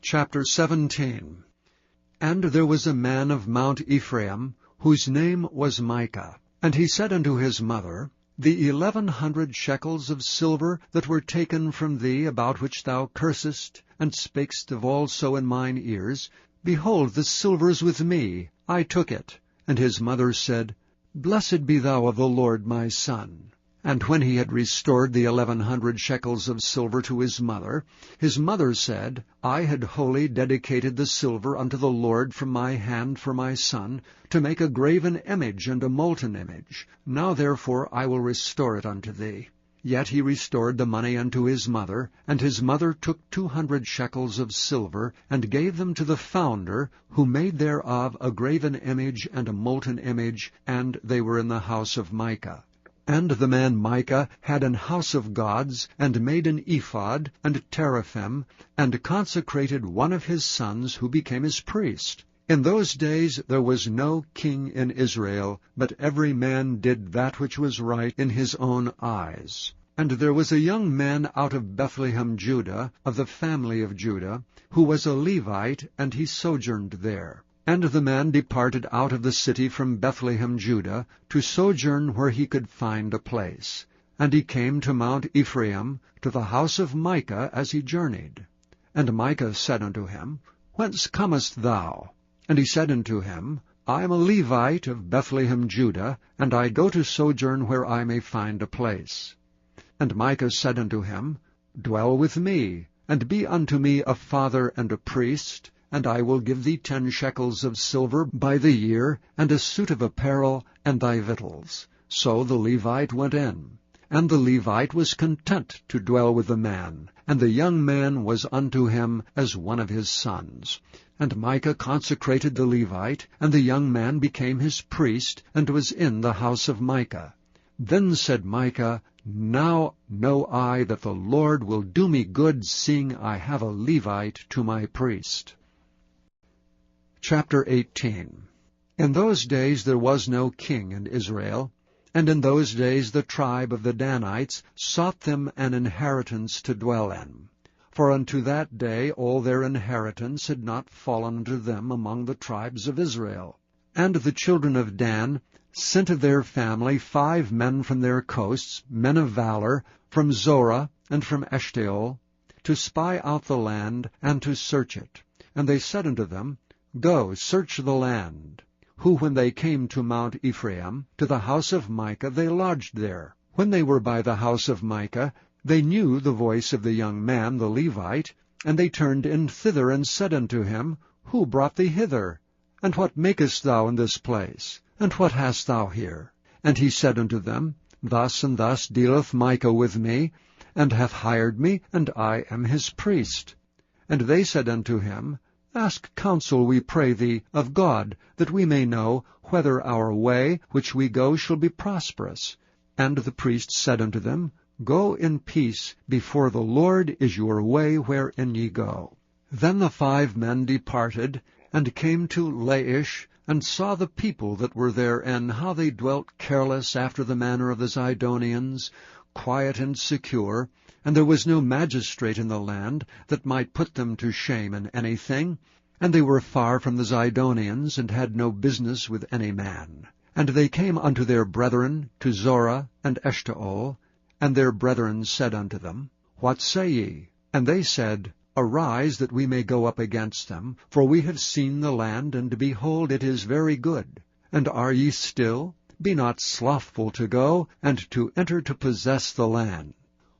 Chapter 17. And there was a man of Mount Ephraim, whose name was Micah. And he said unto his mother, The 1,100 shekels of silver that were taken from thee, about which thou cursest, and spakest of also in mine ears, behold, the silver is with me, I took it. And his mother said, Blessed be thou of the Lord, my son. And when he had restored the 1,100 shekels of silver to his mother said, I had wholly dedicated the silver unto the Lord from my hand for my son, to make a graven image and a molten image. Now therefore I will restore it unto thee. Yet he restored the money unto his mother, and his mother took 200 shekels of silver, and gave them to the founder, who made thereof a graven image and a molten image, and they were in the house of Micah. And the man Micah had an house of gods, and made an ephod, and teraphim, and consecrated one of his sons, who became his priest. In those days there was no king in Israel, but every man did that which was right in his own eyes. And there was a young man out of Bethlehem, Judah, of the family of Judah, who was a Levite, and he sojourned there. And the man departed out of the city from Bethlehem, Judah, to sojourn where he could find a place. And he came to Mount Ephraim, to the house of Micah, as he journeyed. And Micah said unto him, Whence comest thou? And he said unto him, I am a Levite of Bethlehem, Judah, and I go to sojourn where I may find a place. And Micah said unto him, Dwell with me, and be unto me a father and a priest, and I will give thee 10 shekels of silver by the year, and a suit of apparel, and thy victuals. So the Levite went in. And the Levite was content to dwell with the man, and the young man was unto him as one of his sons. And Micah consecrated the Levite, and the young man became his priest, and was in the house of Micah. Then said Micah, Now know I that the Lord will do me good, seeing I have a Levite to my priest. Chapter 18. In those days there was no king in Israel, and in those days the tribe of the Danites sought them an inheritance to dwell in. For unto that day all their inheritance had not fallen unto them among the tribes of Israel. And the children of Dan sent of their family 5 men from their coasts, men of valor, from Zorah and from Eshtaol, to spy out the land and to search it. And they said unto them, Go, search the land. who when they came to Mount Ephraim, to the house of Micah, they lodged there. When they were by the house of Micah, they knew the voice of the young man, the Levite, and they turned in thither, and said unto him, Who brought thee hither? And what makest thou in this place? And what hast thou here? And he said unto them, Thus and thus dealeth Micah with me, and hath hired me, and I am his priest. And they said unto him, Ask counsel, we pray thee, of God, that we may know whether our way which we go shall be prosperous. And the priest said unto them, Go in peace, before the Lord is your way wherein ye go. Then the 5 men departed, and came to Laish, and saw the people that were therein, how they dwelt careless after the manner of the Zidonians, quiet and secure, and there was no magistrate in the land that might put them to shame in anything, and they were far from the Zidonians, and had no business with any man. And they came unto their brethren, to Zorah and Eshtaol, and their brethren said unto them, What say ye? And they said, Arise, that we may go up against them, for we have seen the land, and behold, it is very good. And are ye still? Be not slothful to go, and to enter to possess the land.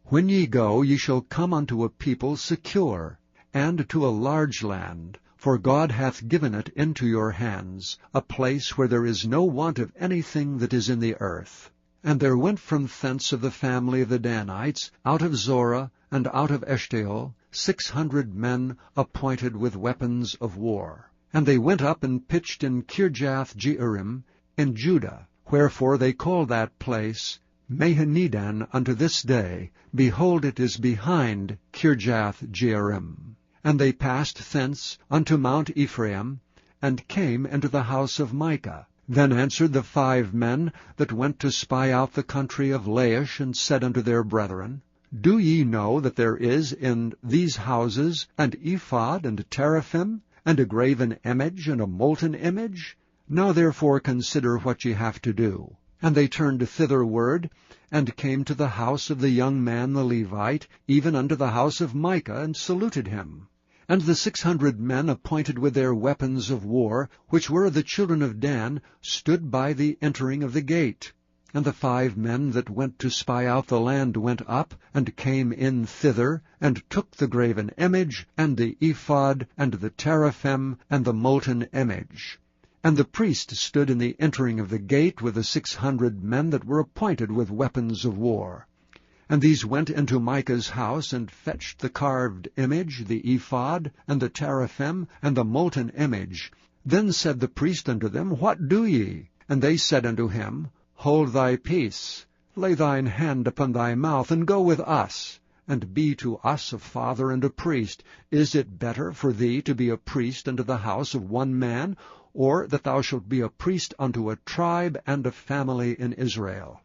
When ye go, ye shall come unto a people secure, and to a large land, for God hath given it into your hands, a place where there is no want of anything that is in the earth. And there went from thence of the family of the Danites, out of Zorah, and out of Eshtaol, 600 men appointed with weapons of war. And they went up and pitched in Kirjath-jearim in Judah, wherefore they call that place Mahanedan unto this day. Behold, it is behind Kirjath-jearim. And they passed thence unto Mount Ephraim, and came into the house of Micah. Then answered the 5 men that went to spy out the country of Laish, and said unto their brethren, Do ye know that there is in these houses an ephod, and teraphim, and a graven image, and a molten image? Now therefore consider what ye have to do. And they turned thitherward, and came to the house of the young man the Levite, even unto the house of Micah, and saluted him. And the 600 men appointed with their weapons of war, which were the children of Dan, stood by the entering of the gate. And the 5 men that went to spy out the land went up, and came in thither, and took the graven image, and the ephod, and the teraphim, and the molten image. And the priest stood in the entering of the gate with the 600 men that were appointed with weapons of war. And these went into Micah's house, and fetched the carved image, the ephod, and the teraphim, and the molten image. Then said the priest unto them, What do ye? And they said unto him, Hold thy peace, lay thine hand upon thy mouth, and go with us, and be to us a father and a priest. Is it better for thee to be a priest unto the house of one man, or that thou shalt be a priest unto a tribe and a family in Israel?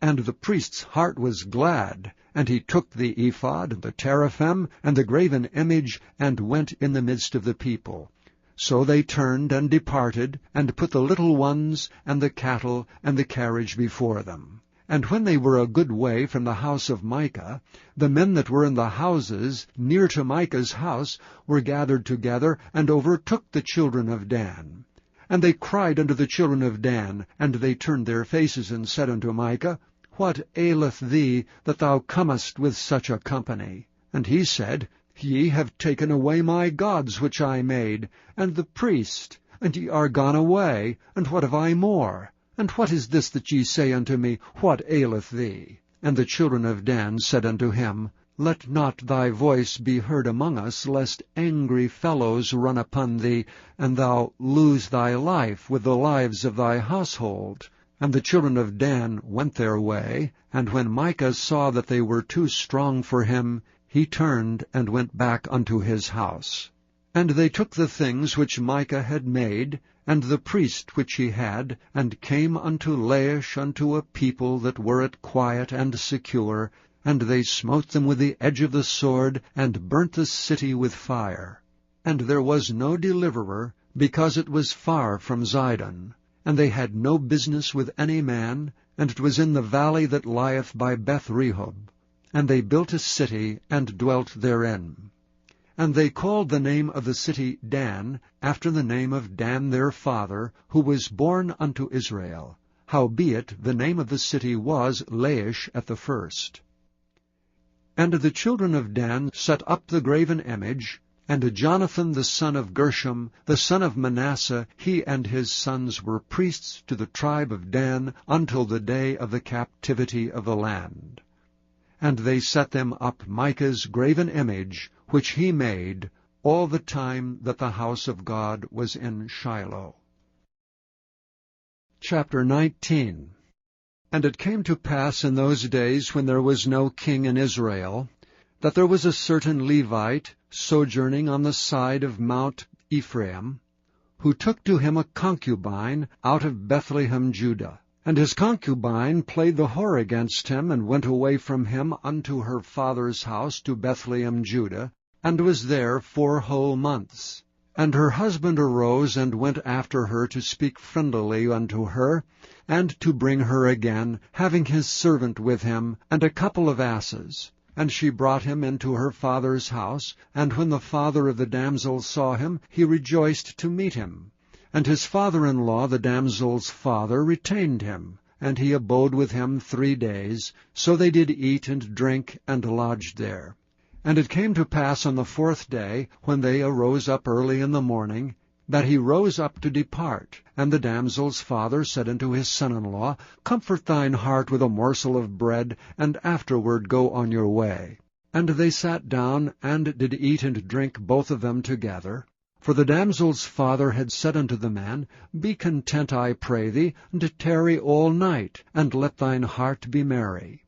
And the priest's heart was glad, and he took the ephod, and the teraphim, and the graven image, and went in the midst of the people. So they turned and departed, and put the little ones, and the cattle, and the carriage before them. And when they were a good way from the house of Micah, the men that were in the houses near to Micah's house were gathered together, and overtook the children of Dan. And they cried unto the children of Dan, and they turned their faces, and said unto Micah, What aileth thee, that thou comest with such a company? And he said, Ye have taken away my gods which I made, and the priest, and ye are gone away, and what have I more? And what is this that ye say unto me, What aileth thee? And the children of Dan said unto him, Let not thy voice be heard among us, lest angry fellows run upon thee, and thou lose thy life with the lives of thy household. And the children of Dan went their way, and when Micah saw that they were too strong for him, he turned and went back unto his house. And they took the things which Micah had made, and the priest which he had, and came unto Laish unto a people that were at quiet and secure, and they smote them with the edge of the sword, and burnt the city with fire. And there was no deliverer, because it was far from Zidon. And they had no business with any man, and it was in the valley that lieth by Beth-rehob. And they built a city, and dwelt therein. And they called the name of the city Dan, after the name of Dan their father, who was born unto Israel. Howbeit the name of the city was Laish at the first. And the children of Dan set up the graven image, and Jonathan the son of Gershom, the son of Manasseh, he and his sons were priests to the tribe of Dan until the day of the captivity of the land. And they set them up Micah's graven image, which he made, all the time that the house of God was in Shiloh. Chapter 19. And it came to pass in those days, when there was no king in Israel, that there was a certain Levite sojourning on the side of Mount Ephraim, who took to him a concubine out of Bethlehem, Judah. And his concubine played the whore against him, and went away from him unto her father's house to Bethlehem, Judah, and was there 4 whole months. And her husband arose, and went after her to speak friendlily unto her, and to bring her again, having his servant with him, and a couple of asses. And she brought him into her father's house, and when the father of the damsel saw him, he rejoiced to meet him. And his father-in-law, the damsel's father, retained him, and he abode with him 3 days. So they did eat and drink, and lodged there. And it came to pass on the 4th day, when they arose up early in the morning, that he rose up to depart. And the damsel's father said unto his son-in-law, Comfort thine heart with a morsel of bread, and afterward go on your way. And they sat down, and did eat and drink both of them together. For the damsel's father had said unto the man, Be content, I pray thee, and tarry all night, and let thine heart be merry.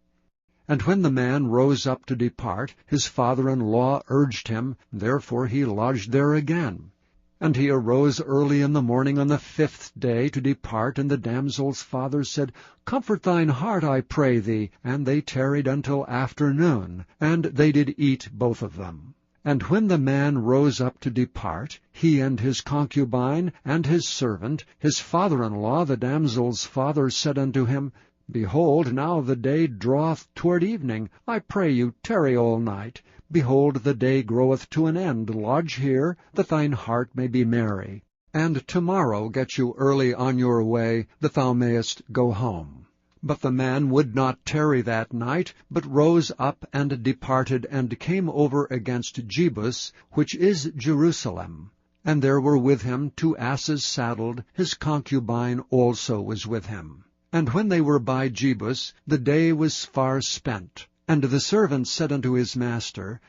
And when the man rose up to depart, his father-in-law urged him, therefore he lodged there again. And he arose early in the morning on the 5th day to depart, and the damsel's father said, Comfort thine heart, I pray thee. And they tarried until afternoon, and they did eat both of them. And when the man rose up to depart, he and his concubine and his servant, his father-in-law, the damsel's father, said unto him, Behold, now the day draweth toward evening. I pray you, tarry all night. Behold, the day groweth to an end. Lodge here, that thine heart may be merry. And tomorrow get you early on your way, that thou mayest go home. But the man would not tarry that night, but rose up and departed, and came over against Jebus, which is Jerusalem. And there were with him 2 asses saddled, his concubine also was with him. And when they were by Jebus, the day was far spent. And the servant said unto his master,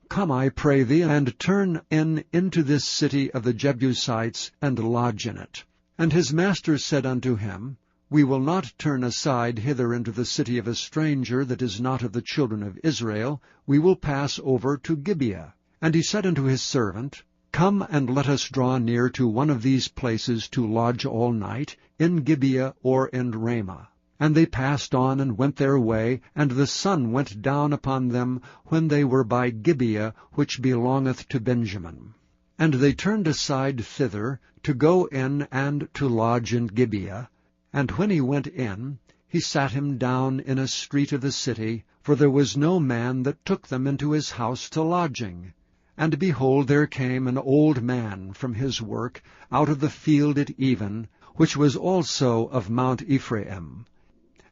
Come, I pray thee, and turn into this city of the Jebusites, and lodge in it. And his master said unto him, We will not turn aside hither into the city of a stranger that is not of the children of Israel. We will pass over to Gibeah. And he said unto his servant, Come, and let us draw near to one of these places to lodge all night, in Gibeah or in Ramah. And they passed on and went their way, and the sun went down upon them when they were by Gibeah, which belongeth to Benjamin. And they turned aside thither, to go in and to lodge in Gibeah. And when he went in, he sat him down in a street of the city, for there was no man that took them into his house to lodging. And behold, there came an old man from his work out of the field at even, which was also of Mount Ephraim.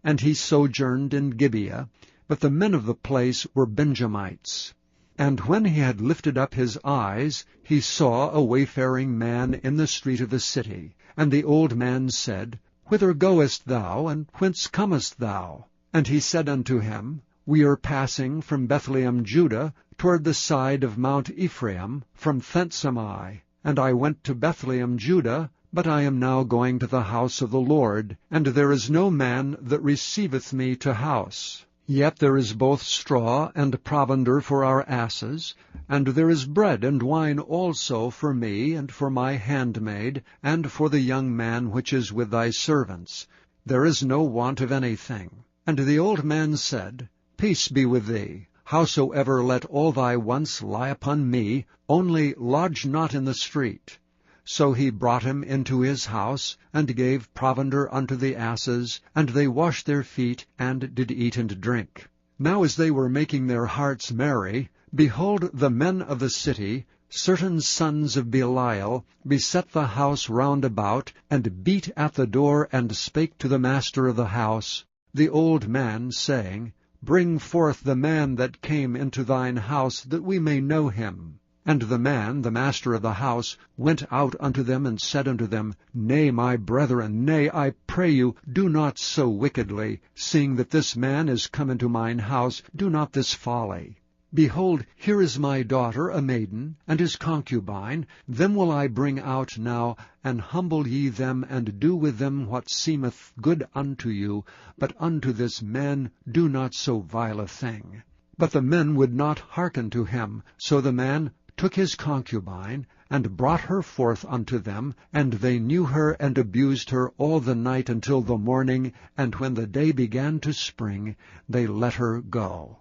And he sojourned in Gibeah, but the men of the place were Benjamites. And when he had lifted up his eyes, he saw a wayfaring man in the street of the city. And the old man said, Whither goest thou, and whence comest thou? And he said unto him, We are passing from Bethlehem, Judah, toward the side of Mount Ephraim. From thence am I. And I went to Bethlehem, Judah, but I am now going to the house of the Lord, and there is no man that receiveth me to house. Yet there is both straw and provender for our asses, and there is bread and wine also for me, and for my handmaid, and for the young man which is with thy servants. There is no want of anything. And the old man said, Peace be with thee. Howsoever, let all thy wants lie upon me, only lodge not in the street. So he brought him into his house, and gave provender unto the asses, and they washed their feet, and did eat and drink. Now as they were making their hearts merry, Behold, the men of the city, certain sons of Belial, beset the house round about, and beat at the door, and spake to the master of the house, the old man, saying, Bring forth the man that came into thine house, that we may know him. And the man, the master of the house, went out unto them, and said unto them, Nay, my brethren, nay, I pray you, do not so wickedly, seeing that this man is come into mine house, do not this folly. Behold, here is my daughter, a maiden, and his concubine. Them will I bring out now, and humble ye them, and do with them what seemeth good unto you. But unto this man do not so vile a thing. But the men would not hearken to him. So the man took his concubine, and brought her forth unto them, and they knew her, and abused her all the night until the morning, and when the day began to spring, they let her go.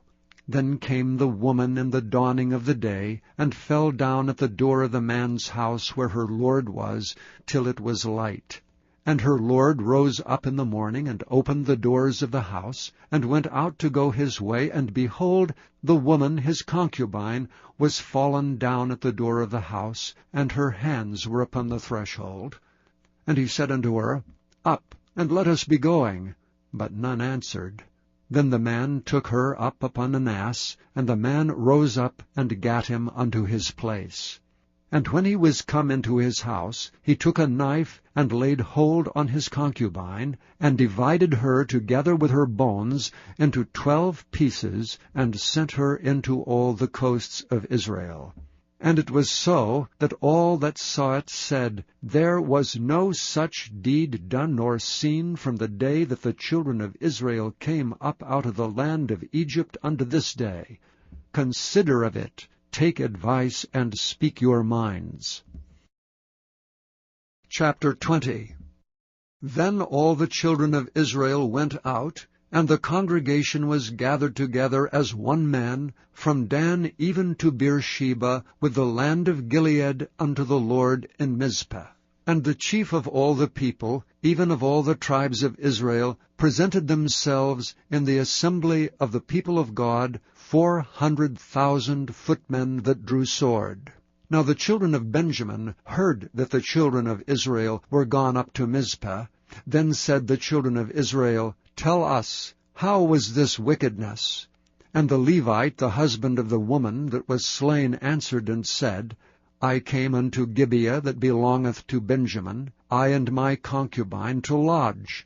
Then came the woman in the dawning of the day, and fell down at the door of the man's house where her lord was, till it was light. And her lord rose up in the morning, and opened the doors of the house, and went out to go his way, and behold, the woman his concubine was fallen down at the door of the house, and her hands were upon the threshold. And he said unto her, Up, and let us be going. But none answered. Then the man took her up upon an ass, and the man rose up and gat him unto his place. And when he was come into his house, he took a knife, and laid hold on his concubine, and divided her together with her bones into 12 pieces, and sent her into all the coasts of Israel. And it was so, that all that saw it said, There was no such deed done nor seen from the day that the children of Israel came up out of the land of Egypt unto this day. Consider of it, take advice, and speak your minds. Chapter 20. Then all the children of Israel went out, and the congregation was gathered together as one man, from Dan even to Beersheba, with the land of Gilead, unto the Lord in Mizpah. And the chief of all the people, even of all the tribes of Israel, presented themselves in the assembly of the people of God, 400,000 footmen that drew sword. Now the children of Benjamin heard that the children of Israel were gone up to Mizpah. Then said the children of Israel, Tell us, how was this wickedness? And the Levite, the husband of the woman that was slain, answered and said, I came unto Gibeah that belongeth to Benjamin, I and my concubine, to lodge.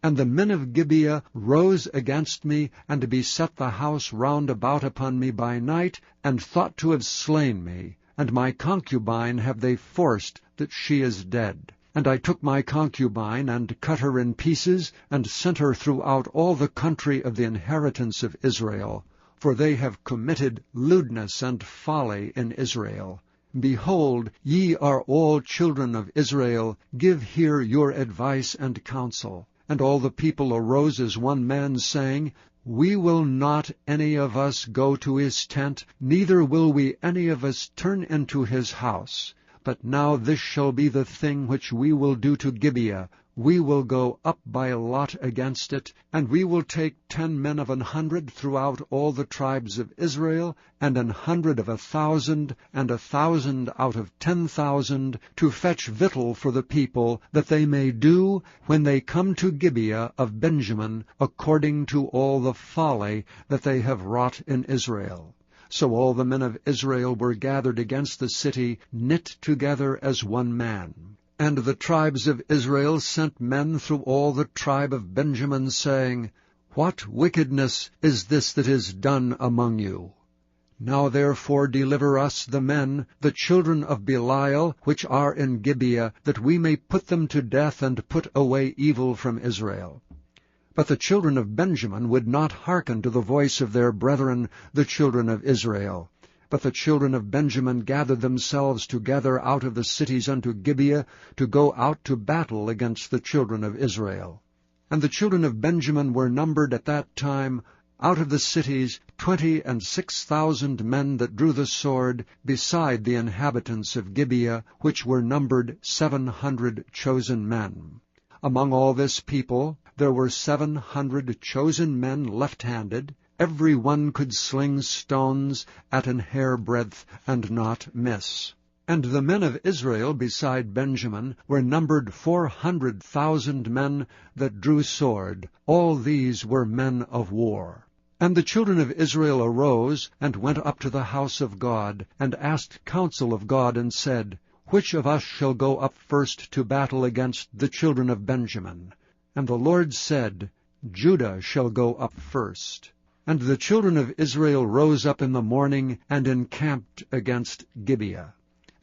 And the men of Gibeah rose against me, and beset the house round about upon me by night, and thought to have slain me. And my concubine have they forced, that she is dead. And I took my concubine, and cut her in pieces, and sent her throughout all the country of the inheritance of Israel. For they have committed lewdness and folly in Israel. Behold, ye are all children of Israel, give here your advice and counsel. And all the people arose as one man, saying, We will not any of us go to his tent, neither will we any of us turn into his house. But now this shall be the thing which we will do to Gibeah. We will go up by lot against it, and we will take 10 men of 100 throughout all the tribes of Israel, and 100 of 1,000, and 1,000 out of 10,000, to fetch victual for the people, that they may do, when they come to Gibeah of Benjamin, according to all the folly that they have wrought in Israel. So all the men of Israel were gathered against the city, knit together as one man. And the tribes of Israel sent men through all the tribe of Benjamin, saying, What wickedness is this that is done among you? Now therefore deliver us the men, the children of Belial, which are in Gibeah, that we may put them to death, and put away evil from Israel. But the children of Benjamin would not hearken to the voice of their brethren, the children of Israel. But the children of Benjamin gathered themselves together out of the cities unto Gibeah, to go out to battle against the children of Israel. And the children of Benjamin were numbered at that time, out of the cities, 26,000 men that drew the sword, beside the inhabitants of Gibeah, which were numbered 700 chosen men. Among all this people there were 700 chosen men left-handed, every one could sling stones at an hairbreadth, and not miss. And the men of Israel beside Benjamin were numbered 400,000 men that drew sword. All these were men of war. And the children of Israel arose, and went up to the house of God, and asked counsel of God, and said, Which of us shall go up first to battle against the children of Benjamin? And the Lord said, Judah shall go up first. And the children of Israel rose up in the morning, and encamped against Gibeah.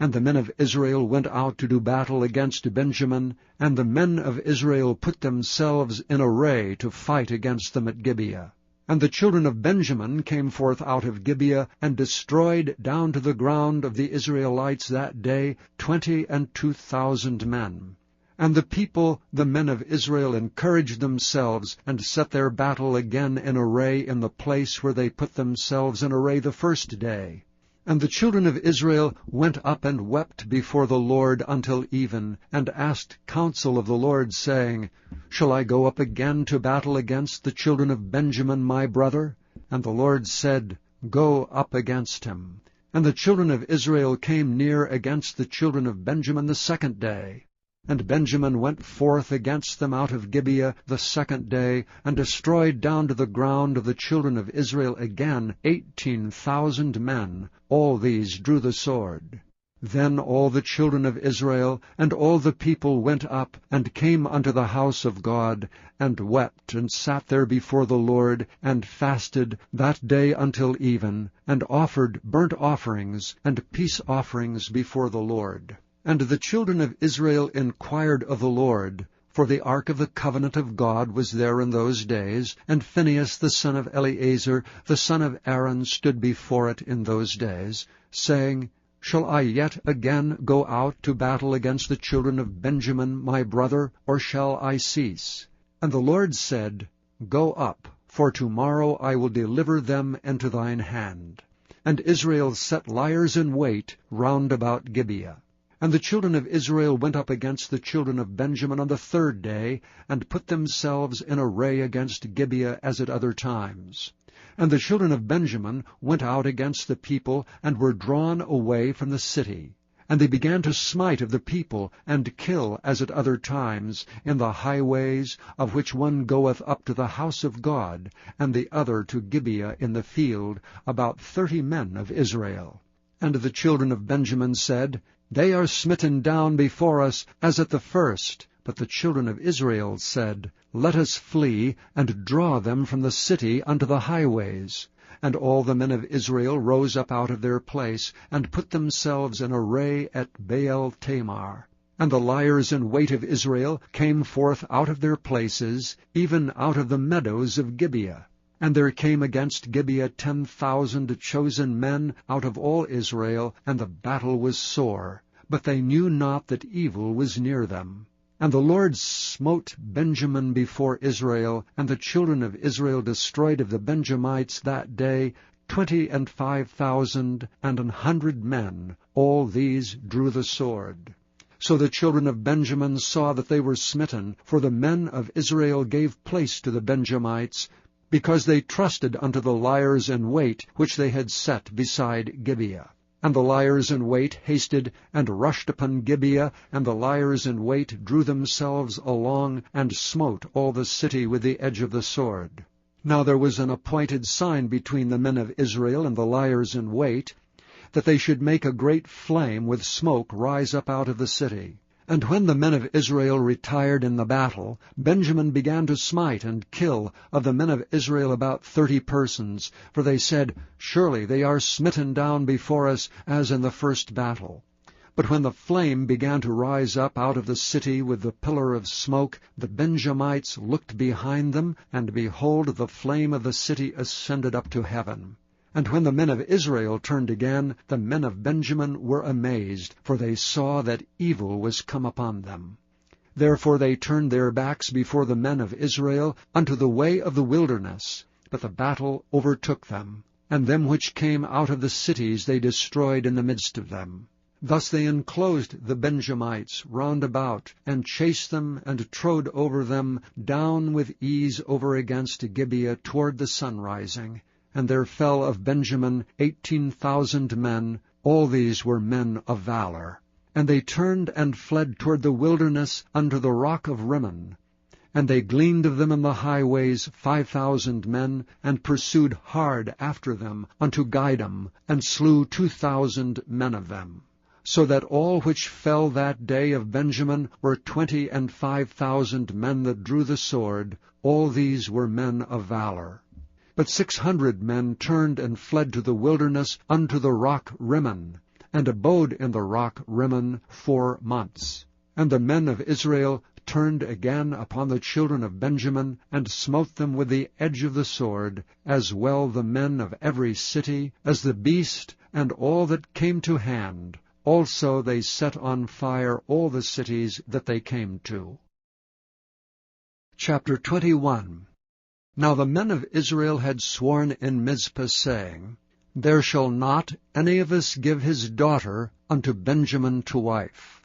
And the men of Israel went out to do battle against Benjamin, and the men of Israel put themselves in array to fight against them at Gibeah. And the children of Benjamin came forth out of Gibeah, and destroyed down to the ground of the Israelites that day 22,000 men. And the people, the men of Israel, encouraged themselves, and set their battle again in array in the place where they put themselves in array the first day. And the children of Israel went up and wept before the Lord until even, and asked counsel of the Lord, saying, Shall I go up again to battle against the children of Benjamin my brother? And the Lord said, Go up against him. And the children of Israel came near against the children of Benjamin the second day. And Benjamin went forth against them out of Gibeah the second day, and destroyed down to the ground of the children of Israel again 18,000 men. All these drew the sword. Then all the children of Israel and all the people went up, and came unto the house of God, and wept, and sat there before the Lord, and fasted that day until even, and offered burnt offerings and peace offerings before the Lord. And the children of Israel inquired of the Lord, for the ark of the covenant of God was there in those days, and Phinehas the son of Eleazar, the son of Aaron, stood before it in those days, saying, Shall I yet again go out to battle against the children of Benjamin my brother, or shall I cease? And the Lord said, Go up, for tomorrow I will deliver them into thine hand. And Israel set liers in wait round about Gibeah. And the children of Israel went up against the children of Benjamin on the third day, and put themselves in array against Gibeah as at other times. And the children of Benjamin went out against the people, and were drawn away from the city. And they began to smite of the people, and kill as at other times, in the highways, of which one goeth up to the house of God, and the other to Gibeah in the field, about 30 men of Israel. And the children of Benjamin said, They are smitten down before us, as at the first. But the children of Israel said, Let us flee, and draw them from the city unto the highways. And all the men of Israel rose up out of their place, and put themselves in array at Baal Tamar. And the liers in wait of Israel came forth out of their places, even out of the meadows of Gibeah. And there came against Gibeah 10,000 chosen men out of all Israel, and the battle was sore. But they knew not that evil was near them. And the Lord smote Benjamin before Israel, and the children of Israel destroyed of the Benjamites that day 25,100 men. All these drew the sword. So the children of Benjamin saw that they were smitten, for the men of Israel gave place to the Benjamites, because they trusted unto the liers in wait which they had set beside Gibeah. And the liers in wait hasted and rushed upon Gibeah, and the liers in wait drew themselves along, and smote all the city with the edge of the sword. Now there was an appointed sign between the men of Israel and the liers in wait, that they should make a great flame with smoke rise up out of the city. And when the men of Israel retired in the battle, Benjamin began to smite and kill of the men of Israel about 30 persons, for they said, Surely they are smitten down before us, as in the first battle. But when the flame began to rise up out of the city with the pillar of smoke, the Benjamites looked behind them, and behold, the flame of the city ascended up to heaven. And when the men of Israel turned again, the men of Benjamin were amazed, for they saw that evil was come upon them. Therefore they turned their backs before the men of Israel unto the way of the wilderness. But the battle overtook them, and them which came out of the cities they destroyed in the midst of them. Thus they enclosed the Benjamites round about, and chased them, and trode over them down with ease over against Gibeah toward the sunrising. And there fell of Benjamin 18,000 men. All these were men of valor. And they turned and fled toward the wilderness unto the rock of Rimmon. And they gleaned of them in the highways 5,000 men, and pursued hard after them unto Gidom, and slew 2,000 men of them. So that all which fell that day of Benjamin were 25,000 men that drew the sword. All these were men of valor. But 600 men turned and fled to the wilderness unto the rock Rimmon, and abode in the rock Rimmon 4 months. And the men of Israel turned again upon the children of Benjamin, and smote them with the edge of the sword, as well the men of every city, as the beast, and all that came to hand. Also they set on fire all the cities that they came to. Chapter 21. Now the men of Israel had sworn in Mizpah, saying, There shall not any of us give his daughter unto Benjamin to wife.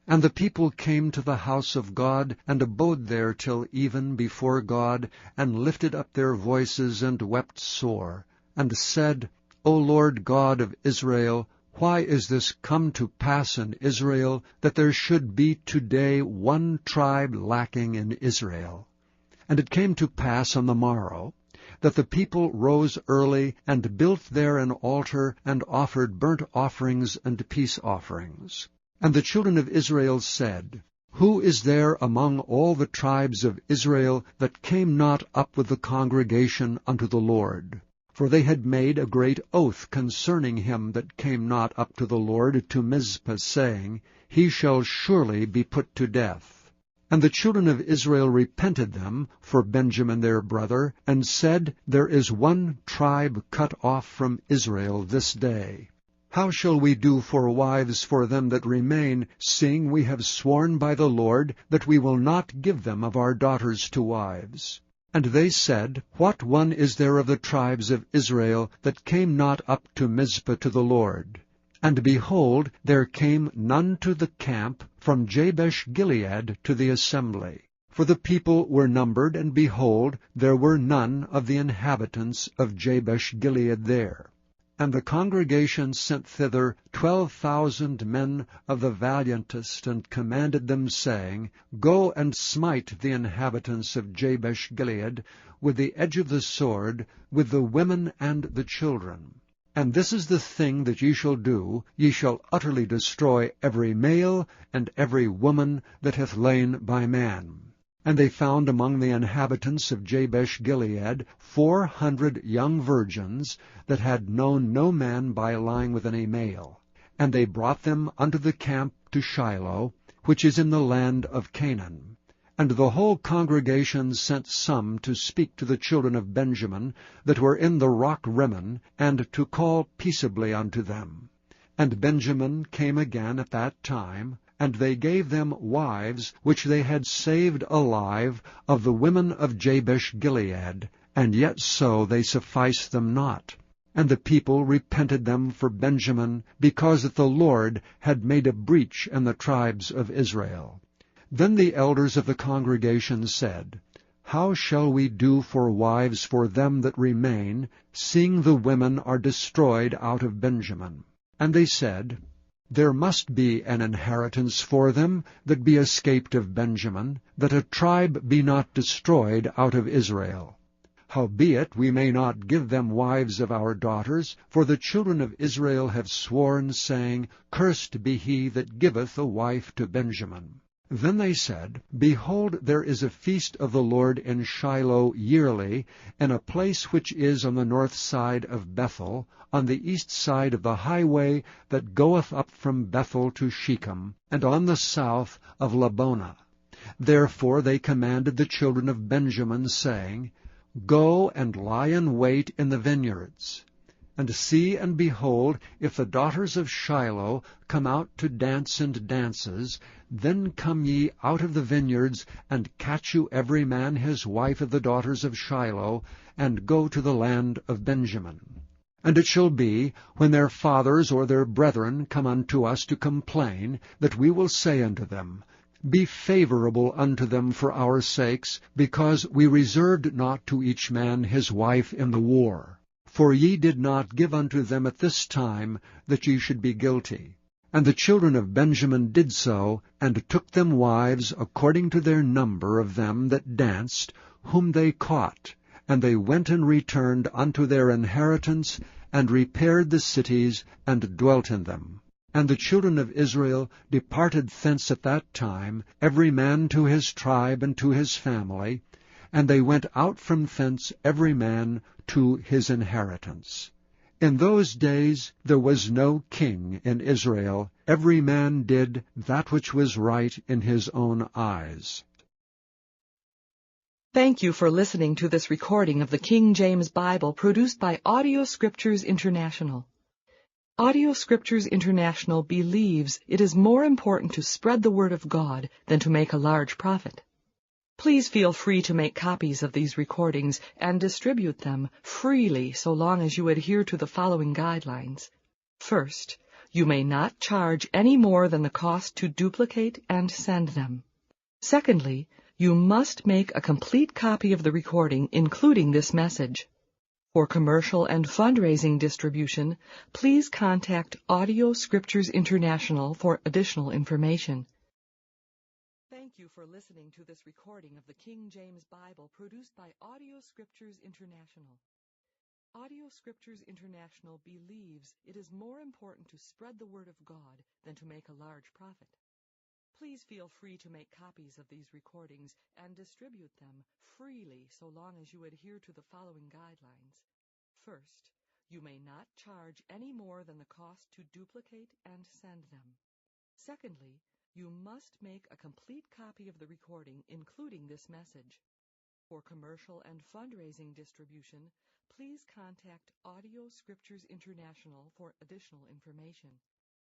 And the people came to the house of God, and abode there till even before God, and lifted up their voices, and wept sore, and said, O Lord God of Israel, why is this come to pass in Israel, that there should be today one tribe lacking in Israel? And it came to pass on the morrow, that the people rose early, and built there an altar, and offered burnt offerings and peace offerings. And the children of Israel said, Who is there among all the tribes of Israel that came not up with the congregation unto the Lord? For they had made a great oath concerning him that came not up to the Lord to Mizpah, saying, He shall surely be put to death. And the children of Israel repented them for Benjamin their brother, and said, There is one tribe cut off from Israel this day. How shall we do for wives for them that remain, seeing we have sworn by the Lord that we will not give them of our daughters to wives? And they said, What one is there of the tribes of Israel that came not up to Mizpah to the Lord? And behold, there came none to the camp from Jabesh-Gilead to the assembly. For the people were numbered, and behold, there were none of the inhabitants of Jabesh-Gilead there. And the congregation sent thither 12,000 men of the valiantest, and commanded them, saying, Go and smite the inhabitants of Jabesh-Gilead with the edge of the sword, with the women and the children. And this is the thing that ye shall do, ye shall utterly destroy every male and every woman that hath lain by man. And they found among the inhabitants of Jabesh-Gilead 400 young virgins that had known no man by lying with any male. And they brought them unto the camp to Shiloh, which is in the land of Canaan. And the whole congregation sent some to speak to the children of Benjamin that were in the rock Rimmon, and to call peaceably unto them. And Benjamin came again at that time, and they gave them wives which they had saved alive of the women of Jabesh-Gilead, and yet so they sufficed them not. And the people repented them for Benjamin, because that the Lord had made a breach in the tribes of Israel. Then the elders of the congregation said, How shall we do for wives for them that remain, seeing the women are destroyed out of Benjamin? And they said, There must be an inheritance for them that be escaped of Benjamin, that a tribe be not destroyed out of Israel. Howbeit we may not give them wives of our daughters, for the children of Israel have sworn, saying, Cursed be he that giveth a wife to Benjamin. Then they said, Behold, there is a feast of the Lord in Shiloh yearly, in a place which is on the north side of Bethel, on the east side of the highway that goeth up from Bethel to Shechem, and on the south of Labonah. Therefore they commanded the children of Benjamin, saying, Go and lie in wait in the vineyards. And see and behold, if the daughters of Shiloh come out to dance in dances, then come ye out of the vineyards, and catch you every man his wife of the daughters of Shiloh, and go to the land of Benjamin. And it shall be, when their fathers or their brethren come unto us to complain, that we will say unto them, Be favorable unto them for our sakes, because we reserved not to each man his wife in the war. For ye did not give unto them at this time, that ye should be guilty. And the children of Benjamin did so, and took them wives according to their number of them that danced, whom they caught. And they went and returned unto their inheritance, and repaired the cities, and dwelt in them. And the children of Israel departed thence at that time, every man to his tribe and to his family, and they went out from thence every man to his inheritance. In those days there was no king in Israel. Every man did that which was right in his own eyes. Thank you for listening to this recording of the King James Bible produced by Audio Scriptures International. Audio Scriptures International believes it is more important to spread the Word of God than to make a large profit. Please feel free to make copies of these recordings and distribute them freely so long as you adhere to the following guidelines. First, you may not charge any more than the cost to duplicate and send them. Secondly, you must make a complete copy of the recording, including this message. For commercial and fundraising distribution, please contact Audio Scriptures International for additional information. Thank you for listening to this recording of the King James Bible produced by Audio Scriptures International. Audio Scriptures International believes it is more important to spread the Word of God than to make a large profit. Please feel free to make copies of these recordings and distribute them freely so long as you adhere to the following guidelines. First, you may not charge any more than the cost to duplicate and send them. Secondly, you must make a complete copy of the recording, including this message. For commercial and fundraising distribution, please contact Audio Scriptures International for additional information.